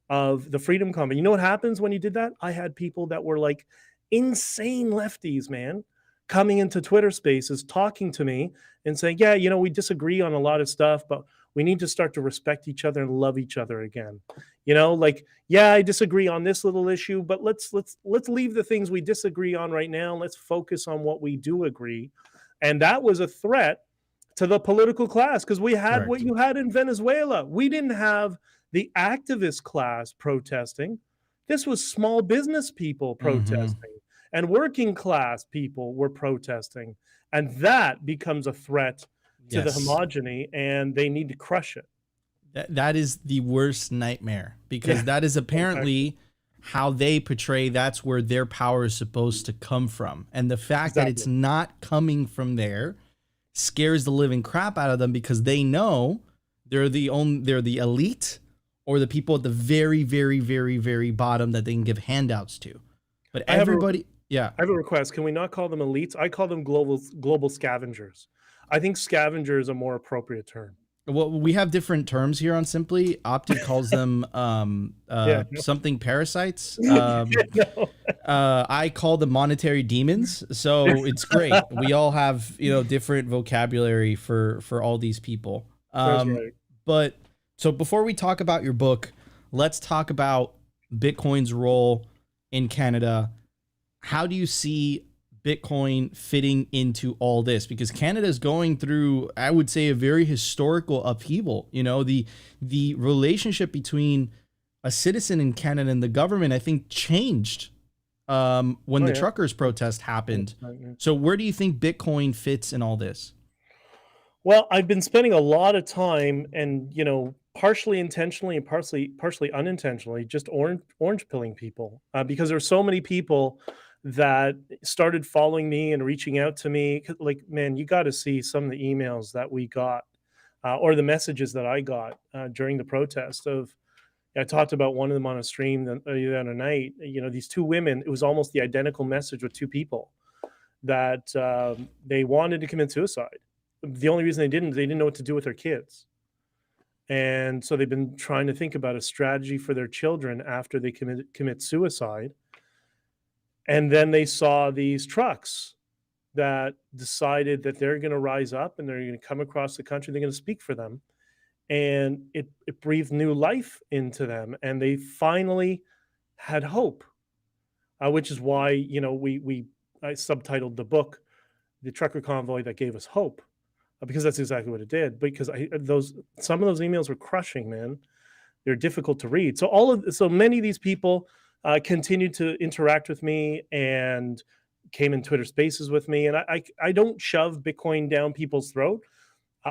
of the Freedom Convoy. You know what happens when you did that? I had people that were like insane lefties, man, coming into Twitter spaces, talking to me and saying, yeah, we disagree on a lot of stuff, but we need to start to respect each other and love each other again. Yeah, I disagree on this little issue, but let's leave the things we disagree on right now. Let's focus on what we do agree. And that was a threat to the political class, because we had what you had in Venezuela. We didn't have the activist class protesting. This was small business people protesting, and working class people were protesting. And that becomes a threat to the homogeny, and they need to crush it. That is the worst nightmare, because that is apparently how they portray that's where their power is supposed to come from. And the fact that it's not coming from there scares the living crap out of them, because they know they're the elite, or the people at the very, very, very, very bottom that they can give handouts to. But everybody, I have a request. Can we not call them elites? I call them global scavengers. I think scavenger is a more appropriate term. Well, we have different terms here on Simply. Opti calls them Yeah. No. something parasites. No. I call them monetary demons. So it's great. We all have, different vocabulary for all these people. That's right. But so before we talk about your book, let's talk about Bitcoin's role in Canada. How do you see Bitcoin fitting into all this? Because Canada is going through, I would say, a very historical upheaval. The relationship between a citizen in Canada and the government, I think, changed when the truckers' protest happened. So where do you think Bitcoin fits in all this? Well, I've been spending a lot of time, and partially intentionally and partially unintentionally, just orange pilling people, because there's so many people that started following me and reaching out to me. Like, man, you got to see some of the emails that we got, or the messages that I got during the protest. I talked about one of them on a stream the other night. These two women. It was almost the identical message with two people that they wanted to commit suicide. The only reason they didn't know what to do with their kids. And so they've been trying to think about a strategy for their children after they commit suicide. And then they saw these trucks that decided that they're going to rise up and they're going to come across the country. They're going to speak for them. And it breathed new life into them. And they finally had hope, which is why, I subtitled the book, The Trucker Convoy That Gave Us Hope. Because that's exactly what it did. Because some of those emails were crushing, man. They're difficult to read. So many of these people continued to interact with me and came in Twitter Spaces with me. And I don't shove Bitcoin down people's throat.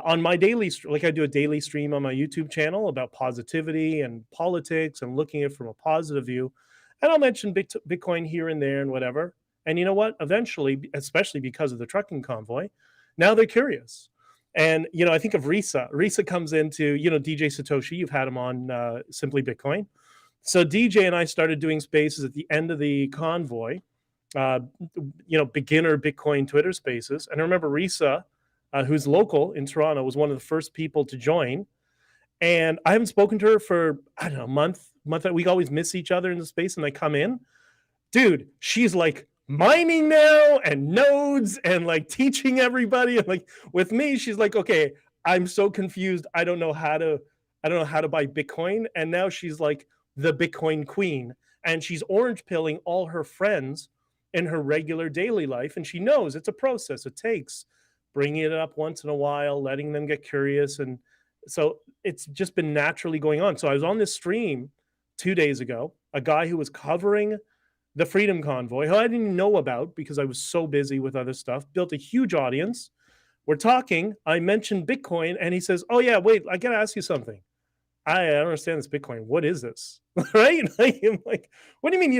On my daily, like I do a daily stream on my YouTube channel about positivity and politics and looking at it from a positive view. And I'll mention Bitcoin here and there and whatever. And you know what? Eventually, especially because of the trucking convoy, now they're curious. And, I think of Risa. Risa comes into, DJ Satoshi. You've had him on Simply Bitcoin. So DJ and I started doing spaces at the end of the convoy, beginner Bitcoin Twitter spaces. And I remember Risa, who's local in Toronto, was one of the first people to join. And I haven't spoken to her for, I don't know, a month. We always miss each other in the space, and I come in. Dude, she's like mining now and nodes and like teaching everybody. And like with me, she's like, okay, I'm so confused. I don't know how to buy Bitcoin. And now she's like the Bitcoin queen. And she's orange pilling all her friends in her regular daily life. And she knows it's a process. It takes bringing it up once in a while, letting them get curious. And so it's just been naturally going on. So I was on this stream 2 days ago, a guy who was covering the Freedom Convoy, who I didn't even know about because I was so busy with other stuff, built a huge audience. We're talking. I mentioned Bitcoin, and he says, "Oh yeah, wait, I gotta ask you something. I don't understand this Bitcoin. What is this?" Right? I'm like, what do you mean?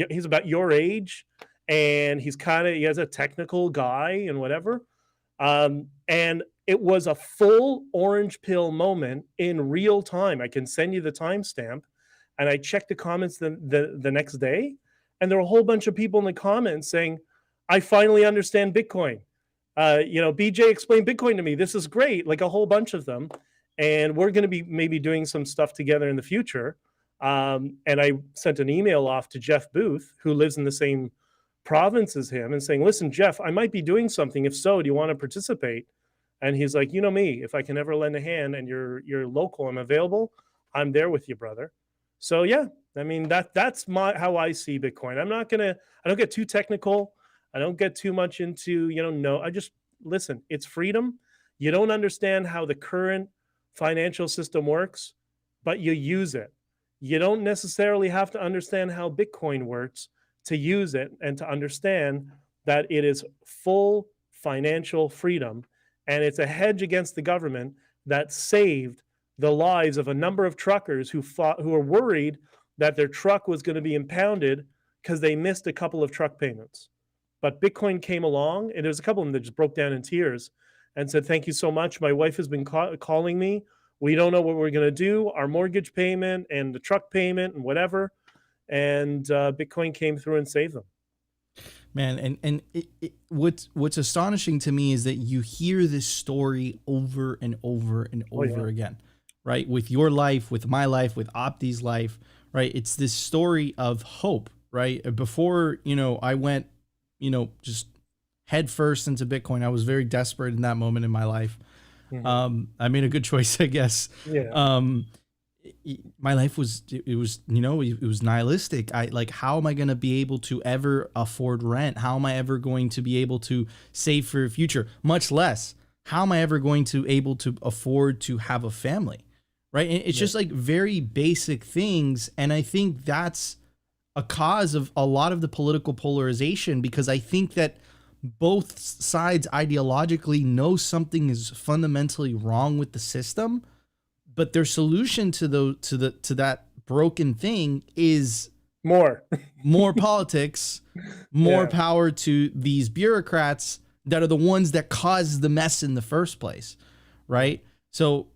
He's about your age, and he has a technical guy and whatever. And it was a full orange pill moment in real time. I can send you the timestamp. And I checked the comments the next day, and there were a whole bunch of people in the comments saying, "I finally understand Bitcoin. BJ explained Bitcoin to me. This is great." Like a whole bunch of them, and we're going to be maybe doing some stuff together in the future. And I sent an email off to Jeff Booth, who lives in the same province as him, and saying, "Listen, Jeff, I might be doing something. If so, do you want to participate?" And he's like, "You know me. If I can ever lend a hand, and you're local and available, I'm there with you, brother." So yeah, I mean that's how I see Bitcoin. I don't get too technical. I don't get too much into, I just listen, it's freedom. You don't understand how the current financial system works, but you use it. You don't necessarily have to understand how Bitcoin works to use it and to understand that it is full financial freedom, and it's a hedge against the government that saved the lives of a number of truckers who were worried that their truck was going to be impounded because they missed a couple of truck payments. But Bitcoin came along, and there's a couple of them that just broke down in tears and said, "Thank you so much. My wife has been calling me. We don't know what we're going to do, our mortgage payment and the truck payment and whatever." And Bitcoin came through and saved them. Man, and what's astonishing to me is that you hear this story over and over and Oh yeah. over again, right? With your life, with my life, with Opti's life, right? It's this story of hope, right? Before, I went, just head first into Bitcoin. I was very desperate in that moment in my life. I made a good choice, I guess. Yeah. My life was, it was nihilistic. How am I going to be able to ever afford rent? How am I ever going to be able to save for a future? Much less, how am I ever going to able to afford to have a family? Right. And it's just like very basic things. And I think that's a cause of a lot of the political polarization, because I think that both sides ideologically know something is fundamentally wrong with the system, but their solution to that broken thing is more politics, more power to these bureaucrats that are the ones that caused the mess in the first place, right? So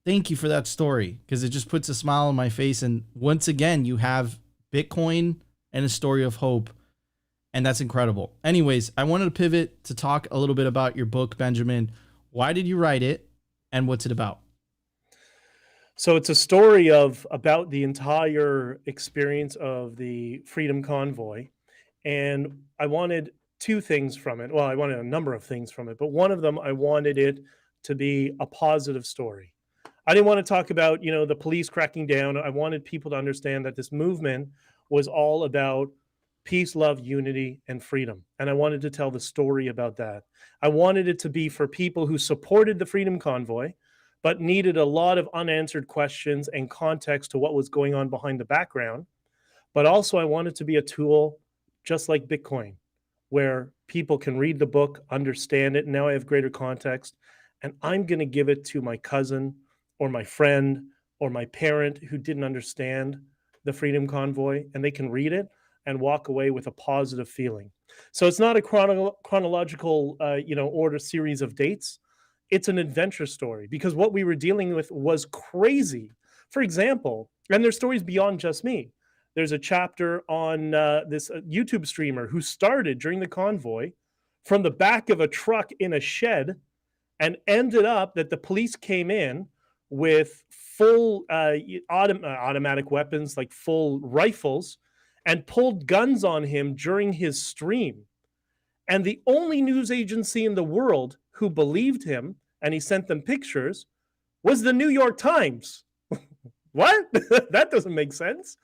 thank you for that story, because it just puts a smile on my face. And once again, you have Bitcoin and a story of hope, and that's incredible. Anyways, I wanted to pivot to talk a little bit about your book, Benjamin. Why did you write it, and what's it about? So it's a story about the entire experience of the Freedom Convoy. And I wanted two things from it. Well, I wanted a number of things from it, but one of them, I wanted it to be a positive story. I didn't want to talk about, the police cracking down. I wanted people to understand that this movement was all about peace, love, unity, and freedom. And I wanted to tell the story about that. I wanted it to be for people who supported the Freedom Convoy, but needed a lot of unanswered questions and context to what was going on behind the background. But also, I want it to be a tool just like Bitcoin, where people can read the book, understand it. Now I have greater context, and I'm going to give it to my cousin or my friend or my parent who didn't understand the Freedom Convoy, and they can read it and walk away with a positive feeling. So it's not a chronological, order series of dates. It's an adventure story, because what we were dealing with was crazy. For example, and there's stories beyond just me. There's a chapter on this YouTube streamer who started during the convoy from the back of a truck in a shed, and ended up that the police came in with full automatic weapons, like full rifles, and pulled guns on him during his stream. And the only news agency in the world who believed him, and he sent them pictures, was the New York Times. What? That doesn't make sense.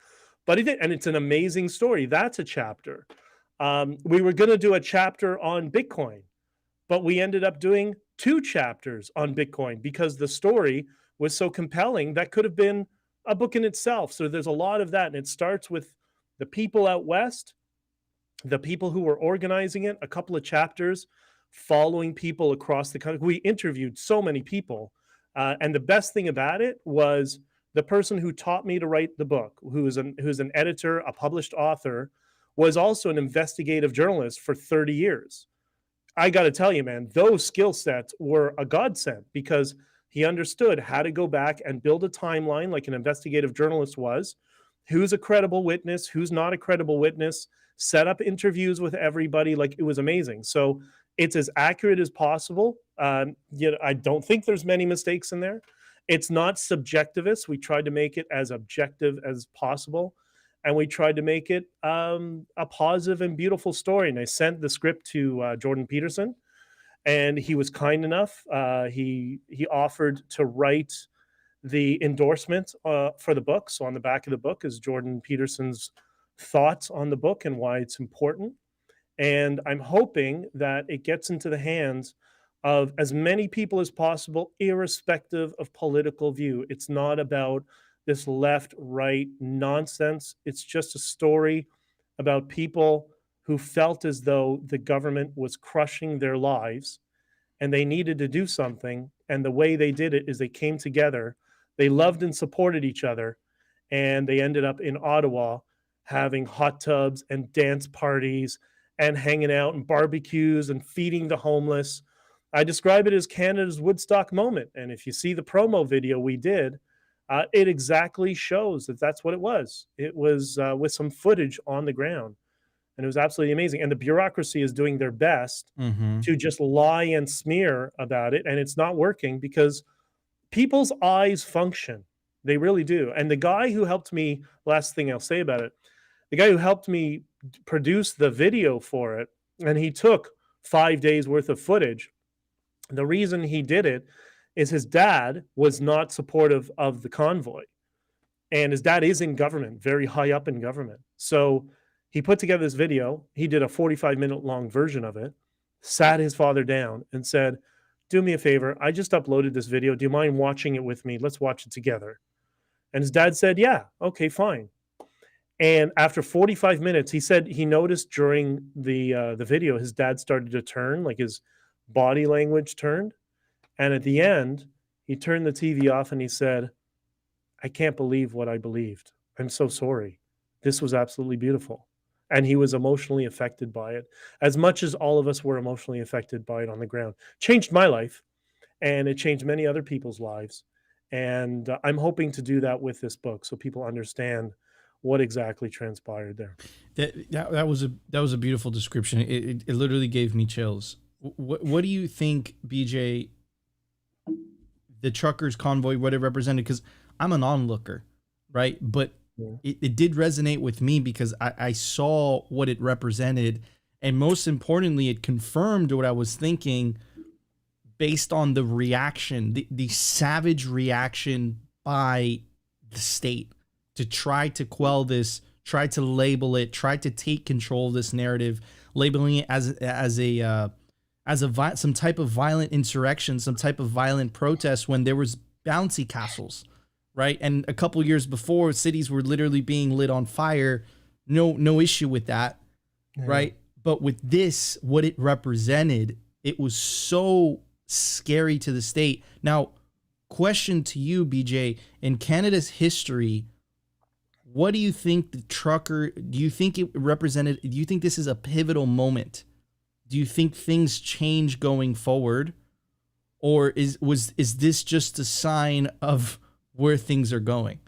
But he did. And it's an amazing story. That's a chapter. We were going to do a chapter on Bitcoin, but we ended up doing 2 chapters on Bitcoin because the story was so compelling. That could have been a book in itself. So there's a lot of that. And it starts with the people out west, the people who were organizing it, a couple of chapters following people across the country. We interviewed so many people. And the best thing about it was the person who taught me to write the book, who's an editor, a published author, was also an investigative journalist for 30 years. I got to tell you, man, those skill sets were a godsend, because he understood how to go back and build a timeline like an investigative journalist was. Who's a credible witness? Who's not a credible witness? Set up interviews with everybody. Like, it was amazing. So it's as accurate as possible. I don't think there's many mistakes in there. It's not subjectivist. We tried to make it as objective as possible, and we tried to make it a positive and beautiful story. And I sent the script to Jordan Peterson, and he was kind enough. He offered to write the endorsement for the book. So on the back of the book is Jordan Peterson's thoughts on the book and why it's important. And I'm hoping that it gets into the hands of as many people as possible, irrespective of political view. It's not about this left-right nonsense. It's just a story about people who felt as though the government was crushing their lives and they needed to do something. And the way they did it is they came together, they loved and supported each other, and they ended up in Ottawa having hot tubs and dance parties and hanging out and barbecues and feeding the homeless. I describe it as Canada's Woodstock moment. And if you see the promo video we did, it exactly shows that that's what it was. It was with some footage on the ground. And it was absolutely amazing. And the bureaucracy is doing their best Mm-hmm. to just lie and smear about it. And it's not working because people's eyes function. They really do. And the guy who helped me, last thing I'll say about it, the guy who helped me produce the video for it, and he took 5 days worth of footage. The reason he did it is his dad was not supportive of the convoy. And his dad is in government, very high up in government. So he put together this video. He did a 45-minute long version of it, sat his father down and said, do me a favor. I just uploaded this video. Do you mind watching it with me? Let's watch it together. And his dad said, yeah, okay, fine. And after 45 minutes, he said he noticed during the video, his dad started to turn, like his body language turned. And at the end, he turned the TV off and he said, I can't believe what I believed. I'm so sorry. This was absolutely beautiful. And he was emotionally affected by it, as much as all of us were emotionally affected by it on the ground. Changed my life, and it changed many other people's lives. And I'm hoping to do that with this book so people understand what exactly transpired there. That was a beautiful description. It literally gave me chills. What do you think, BJ, the truckers convoy, what it represented? Because I'm an onlooker, right? But it did resonate with me because I saw what it represented. And most importantly, it confirmed what I was thinking based on the reaction, the savage reaction by the state to try to quell this, try to label it, try to take control of this narrative, labeling it as some type of violent insurrection, some type of violent protest when there was bouncy castles, right? And a couple years before, cities were literally being lit on fire. No issue with that, right? But with this, what it represented, it was so scary to the state. Now, question to you, BJ, in Canada's history, what do you think the trucker, do you think it represented, do you think this is a pivotal moment? Do you think things change going forward? Or is this just a sign of where things are going?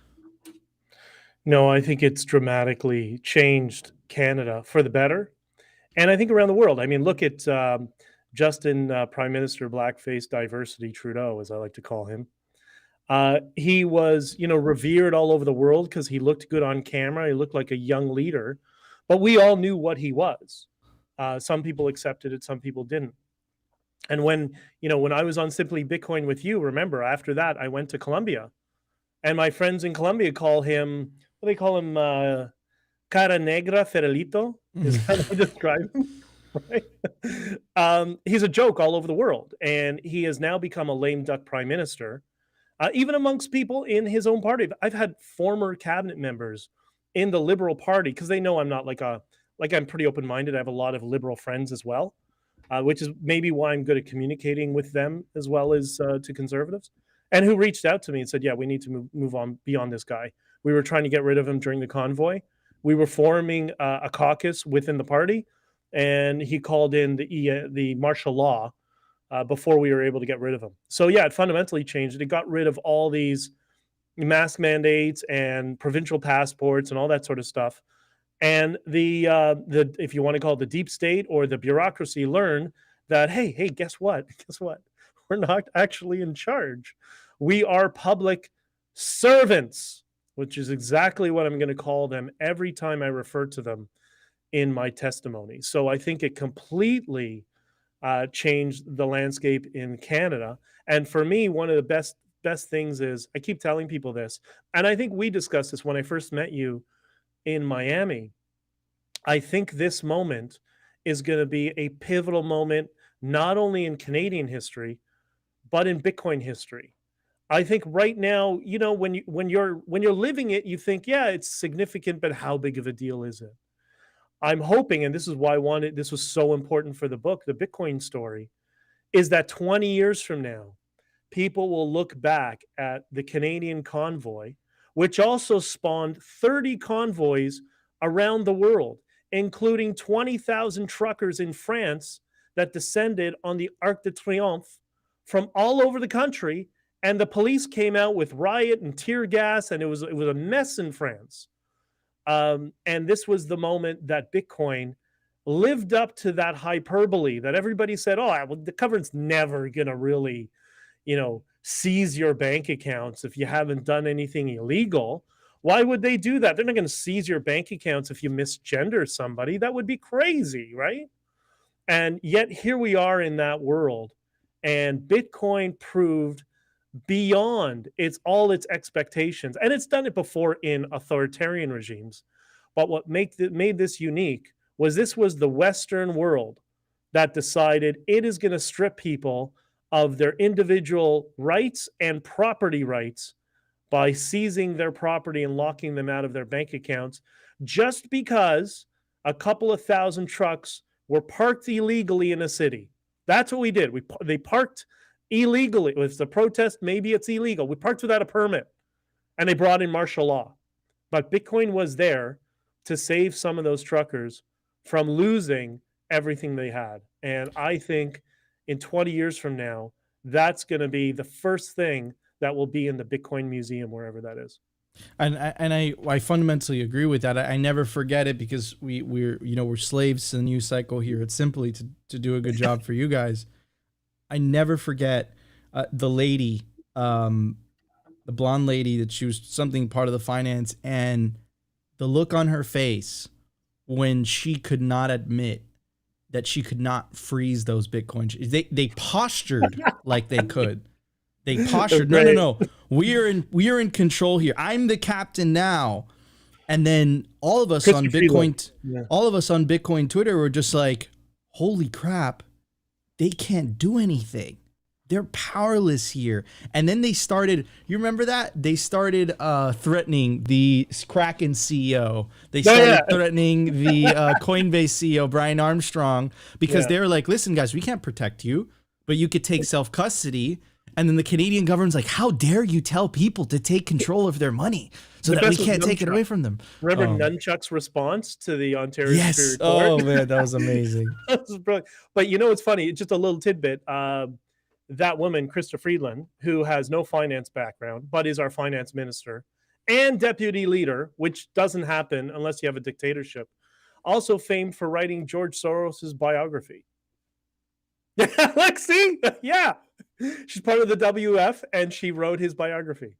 No, I think it's dramatically changed Canada for the better. And I think around the world. I mean, look at Justin, Prime Minister Blackface Diversity Trudeau, as I like to call him. He was, revered all over the world because he looked good on camera. He looked like a young leader, but we all knew what he was. Some people accepted it, some people didn't. And when I was on Simply Bitcoin with you, remember, after that, I went to Colombia, and my friends in Colombia call him, what do they call him? Cara Negra Ferelito is how they describe him. Right? He's a joke all over the world, and he has now become a lame duck prime minister. Even amongst people in his own party. I've had former cabinet members in the Liberal Party, because they know I'm not I'm pretty open-minded. I have a lot of liberal friends as well, which is maybe why I'm good at communicating with them as well as to conservatives, and who reached out to me and said, yeah, we need to move on beyond this guy. We were trying to get rid of him during the convoy. We were forming a caucus within the party, and he called in the martial law before we were able to get rid of him. So yeah, it fundamentally changed. It got rid of all these mask mandates and provincial passports and all that sort of stuff. And the if you want to call it the deep state or the bureaucracy, learned that hey, guess what? Guess what? We're not actually in charge. We are public servants, which is exactly what I'm going to call them every time I refer to them in my testimony. So I think it completely changed the landscape in Canada. And for me, one of the best things is, I keep telling people this, and I think we discussed this when I first met you in Miami. I think this moment is going to be a pivotal moment, not only in Canadian history, but in Bitcoin history. I think right now, when you're living it, you think, yeah, it's significant, but how big of a deal is it? I'm hoping, and this is why this was so important for the book, the Bitcoin story, is that 20 years from now, people will look back at the Canadian convoy, which also spawned 30 convoys around the world, including 20,000 truckers in France that descended on the Arc de Triomphe from all over the country. And the police came out with riot and tear gas, and it was a mess in France. And this was the moment that Bitcoin lived up to that hyperbole that everybody said, oh, well, the government's never going to really, seize your bank accounts if you haven't done anything illegal. Why would they do that? They're not going to seize your bank accounts if you misgender somebody. That would be crazy, right? And yet here we are in that world. And Bitcoin proved beyond all its expectations. And it's done it before in authoritarian regimes. But what made this unique was this was the Western world that decided it is going to strip people of their individual rights and property rights by seizing their property and locking them out of their bank accounts just because a couple of thousand trucks were parked illegally in a city. That's what we did. They parked illegally. If it's a protest, maybe it's illegal. We parked without a permit, and they brought in martial law. But Bitcoin was there to save some of those truckers from losing everything they had. And I think in 20 years from now, that's going to be the first thing that will be in the Bitcoin Museum, wherever that is. And I fundamentally agree with that. I never forget it because we're slaves to the news cycle here. It's simply to do a good job for you guys. I never forget the lady, the blonde lady, that she was something part of the finance, and the look on her face when she could not admit that she could not freeze those Bitcoin. They postured like they could. They postured. No. We are in control here. I'm the captain now. And then all of us on Bitcoin Twitter were just like, holy crap, they can't do anything. They're powerless here. And then they started, you remember that? They started threatening the Kraken CEO. They started threatening the Coinbase CEO, Brian Armstrong, because they were like, listen, guys, we can't protect you, but you could take self-custody. And then the Canadian government's like, how dare you tell people to take control of their money so that we can't take it away from them? Remember Nunchuck's response to the Ontario Superior Court? Oh, man, that was amazing. That was brilliant. But you know what's funny? Just a little tidbit. That woman, Krista Friedland, who has no finance background, but is our finance minister and deputy leader, which doesn't happen unless you have a dictatorship, also famed for writing George Soros's biography. Like, see? Yeah. She's part of the WF, and she wrote his biography.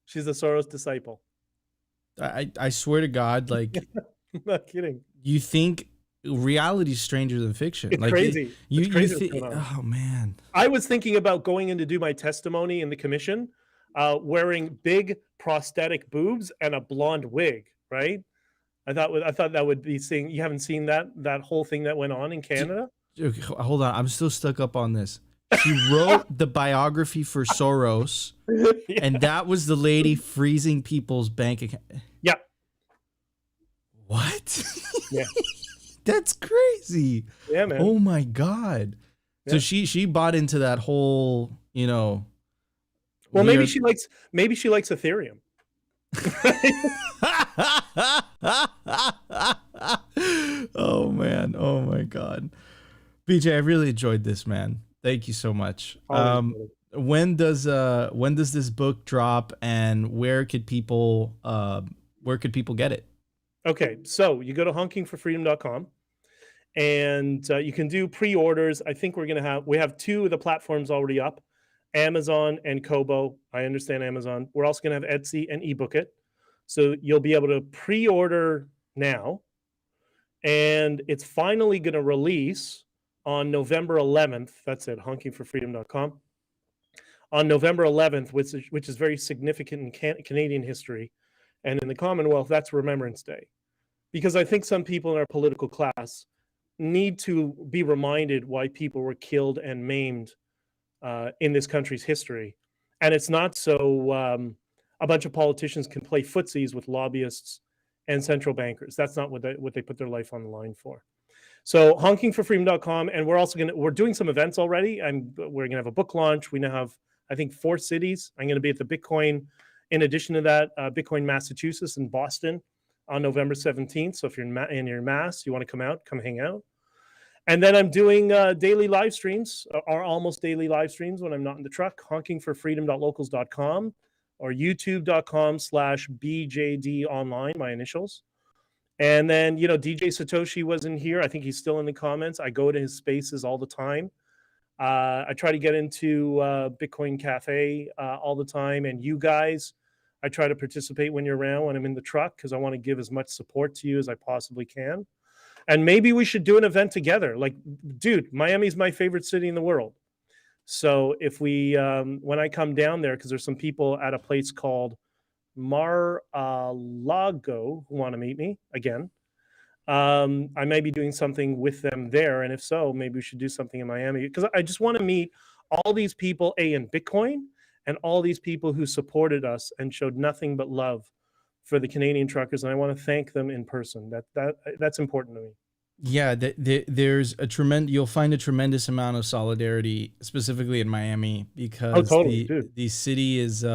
She's a Soros disciple. I swear to God, like, I'm not kidding. You think reality is stranger than fiction? It's like, crazy. You think, oh man. I was thinking about going in to do my testimony in the commission, wearing big prosthetic boobs and a blonde wig. Right? I thought that would be seeing. You haven't seen that whole thing that went on in Canada? Okay, hold on. I'm still stuck up on this. She wrote the biography for Soros, and that was the lady freezing people's bank account. Yeah. What? Yeah. That's crazy. Yeah, man. Oh my God. Yeah. So she bought into that whole, Well, maybe she likes Ethereum. Oh man. Oh my God. BJ, I really enjoyed this, man. Thank you so much. When does this book drop, and where could people get it? Okay, so you go to honkingforfreedom.com, and you can do pre-orders. I think we have two of the platforms already up, Amazon and Kobo. I understand Amazon. We're also going to have Etsy and ebook it, so you'll be able to pre-order now, and it's finally going to release on November 11th. That's it, honkingforfreedom.com. On November 11th, which is very significant in Canadian history, and in the Commonwealth, that's Remembrance Day. Because I think some people in our political class need to be reminded why people were killed and maimed in this country's history. And it's not so a bunch of politicians can play footsies with lobbyists and central bankers. That's not what they put their life on the line for. So honkingforfreedom.com, and we're doing some events already. We're gonna have a book launch. We now have, I think, 4 cities. I'm gonna be at the Bitcoin, in addition to that, Bitcoin Massachusetts and Boston on November 17th. So if you're in Mass, you want to come hang out. And then I'm doing daily live streams, or almost daily live streams when I'm not in the truck, honkingforfreedom.locals.com or youtube.com/BJD online, my initials. And then, DJ Satoshi wasn't here. I think he's still in the comments. I go to his spaces all the time. I try to get into Bitcoin Cafe all the time. And you guys, I try to participate when you're around, when I'm in the truck, because I want to give as much support to you as I possibly can. And maybe we should do an event together. Like, dude, Miami's my favorite city in the world. So if we, when I come down there, because there's some people at a place called Mar-a-Lago who want to meet me again. I may be doing something with them there. And if so, maybe we should do something in Miami, because I just want to meet all these people, in Bitcoin, and all these people who supported us and showed nothing but love for the Canadian truckers. And I want to thank them in person. That's important to me. Yeah, there's you'll find a tremendous amount of solidarity, specifically in Miami, because the city is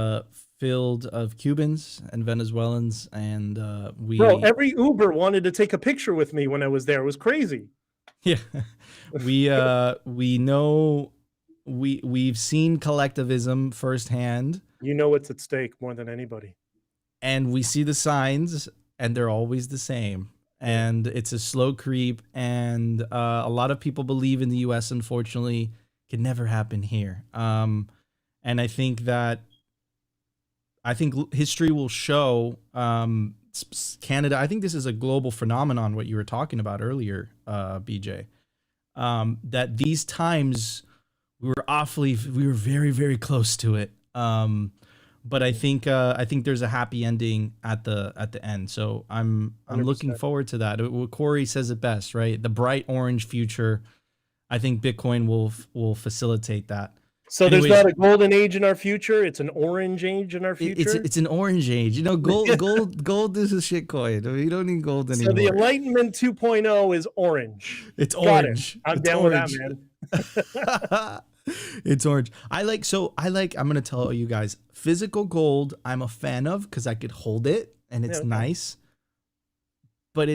filled of Cubans and Venezuelans, and every Uber wanted to take a picture with me when I was there. It was crazy. Yeah, we know, we've seen collectivism firsthand. You know what's at stake more than anybody, and we see the signs, and they're always the same. And it's a slow creep, and a lot of people believe in the U.S. Unfortunately, can never happen here. And I think history will show Canada. I think this is a global phenomenon. What you were talking about earlier, BJ, that these times we were very, very close to it. But I think there's a happy ending at the end. So I'm 100%. Looking forward to that. Corey says it best, right? The bright orange future. I think Bitcoin will facilitate that. So anyways, there's not a golden age in our future. It's an orange age in our future. It's an orange age. Gold is a shit coin. We don't need gold anymore. So the Enlightenment 2.0 is orange. It's orange. I'm down with that, man. It's orange. I'm going to tell you guys, physical gold I'm a fan of because I could hold it and it's nice. But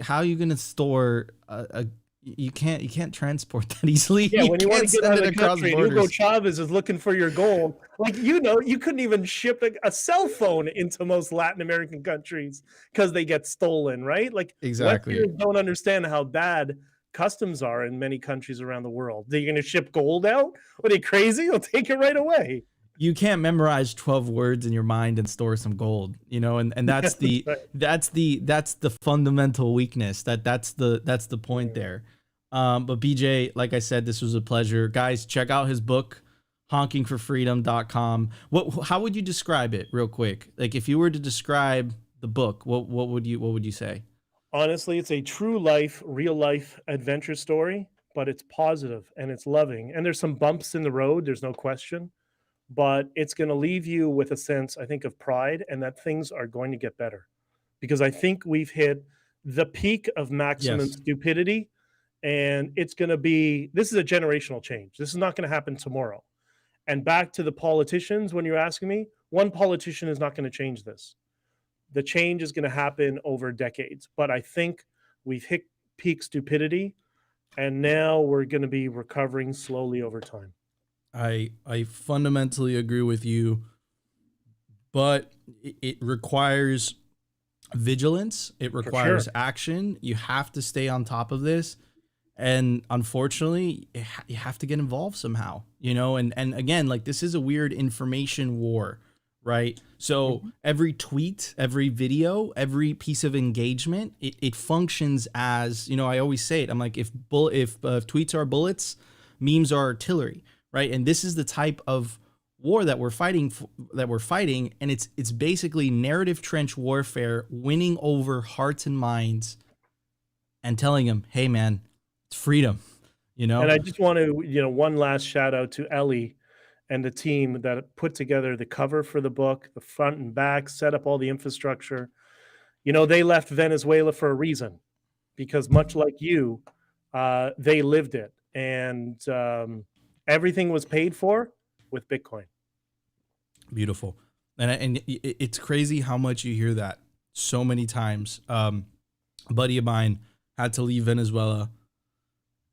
how are you going to store you can't transport that easily. Yeah, when you want to get out of the country, Hugo Chavez is looking for your gold. Like, you couldn't even ship a cell phone into most Latin American countries because they get stolen, right? Like, exactly. Westerners don't understand how bad customs are in many countries around the world. Are you going to ship gold out? Are they crazy? They'll take it right away. You can't memorize 12 words in your mind and store some gold, and that's the that's the fundamental weakness. That's the point there. But BJ, like I said, this was a pleasure. Guys, check out his book, honkingforfreedom.com. How would you describe it real quick? Like, if you were to describe the book, what would you say? Honestly, it's a true life, real life adventure story, but it's positive and it's loving. And there's some bumps in the road, there's no question, but it's going to leave you with a sense, I think, of pride and that things are going to get better. Because I think we've hit the peak of maximum stupidity, and this is a generational change. This is not going to happen tomorrow. And back to the politicians, when you're asking me, one politician is not going to change this. The change is going to happen over decades. But I think we've hit peak stupidity, and now we're going to be recovering slowly over time. I fundamentally agree with you, but it requires vigilance. It requires action. You have to stay on top of this. And unfortunately, you have to get involved somehow, and again, like, this is a weird information war. Right. So every tweet, every video, every piece of engagement, it functions as, I always say it. I'm like, if tweets are bullets, memes are artillery. Right. And this is the type of war that we're fighting. And it's basically narrative trench warfare, winning over hearts and minds and telling them, hey, man, it's freedom. And I just want to, one last shout out to Ellie and the team that put together the cover for the book, the front and back, set up all the infrastructure. They left Venezuela for a reason, because much like you, they lived it. And everything was paid for with Bitcoin. Beautiful. And it's crazy how much you hear that so many times. A buddy of mine had to leave Venezuela.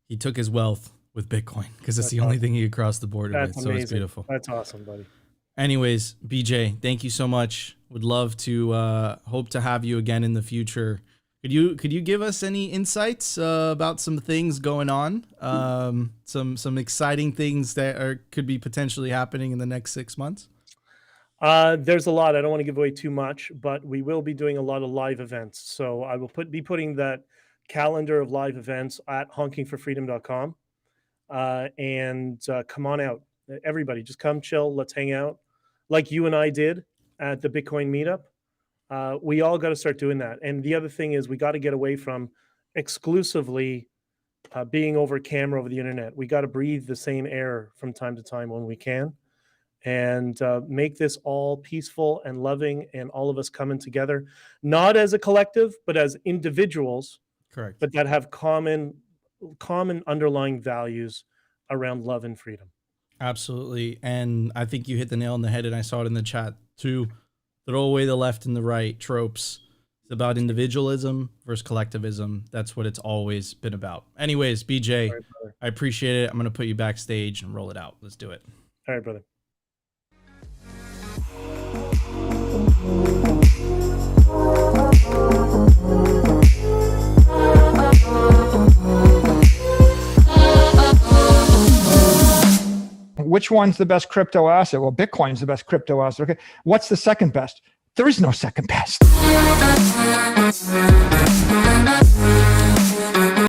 He took his wealth with Bitcoin because it's the only thing he could cross the border with. So it's beautiful. That's awesome, buddy. Anyways, BJ, thank you so much. Would love to hope to have you again in the future. Could you give us any insights about some things going on? Some exciting things that could be potentially happening in the next 6 months? There's a lot. I don't want to give away too much, but we will be doing a lot of live events. So I will be putting that calendar of live events at honkingforfreedom.com. And come on out. Everybody, just come chill. Let's hang out like you and I did at the Bitcoin meetup. We all got to start doing that. And the other thing is we got to get away from exclusively being over camera over the internet. We got to breathe the same air from time to time when we can, and make this all peaceful and loving, and all of us coming together, not as a collective, but as individuals. Correct. But that have common underlying values around love and freedom. Absolutely. And I think you hit the nail on the head, and I saw it in the chat too. Throw away the left and the right tropes. It's about individualism versus collectivism. That's what it's always been about. Anyways, BJ, All right, I appreciate it. I'm going to put you backstage and roll it out. Let's do it. all right, brother. Which one's the best crypto asset? Well, Bitcoin's the best crypto asset. Okay. What's the second best? There is no second best.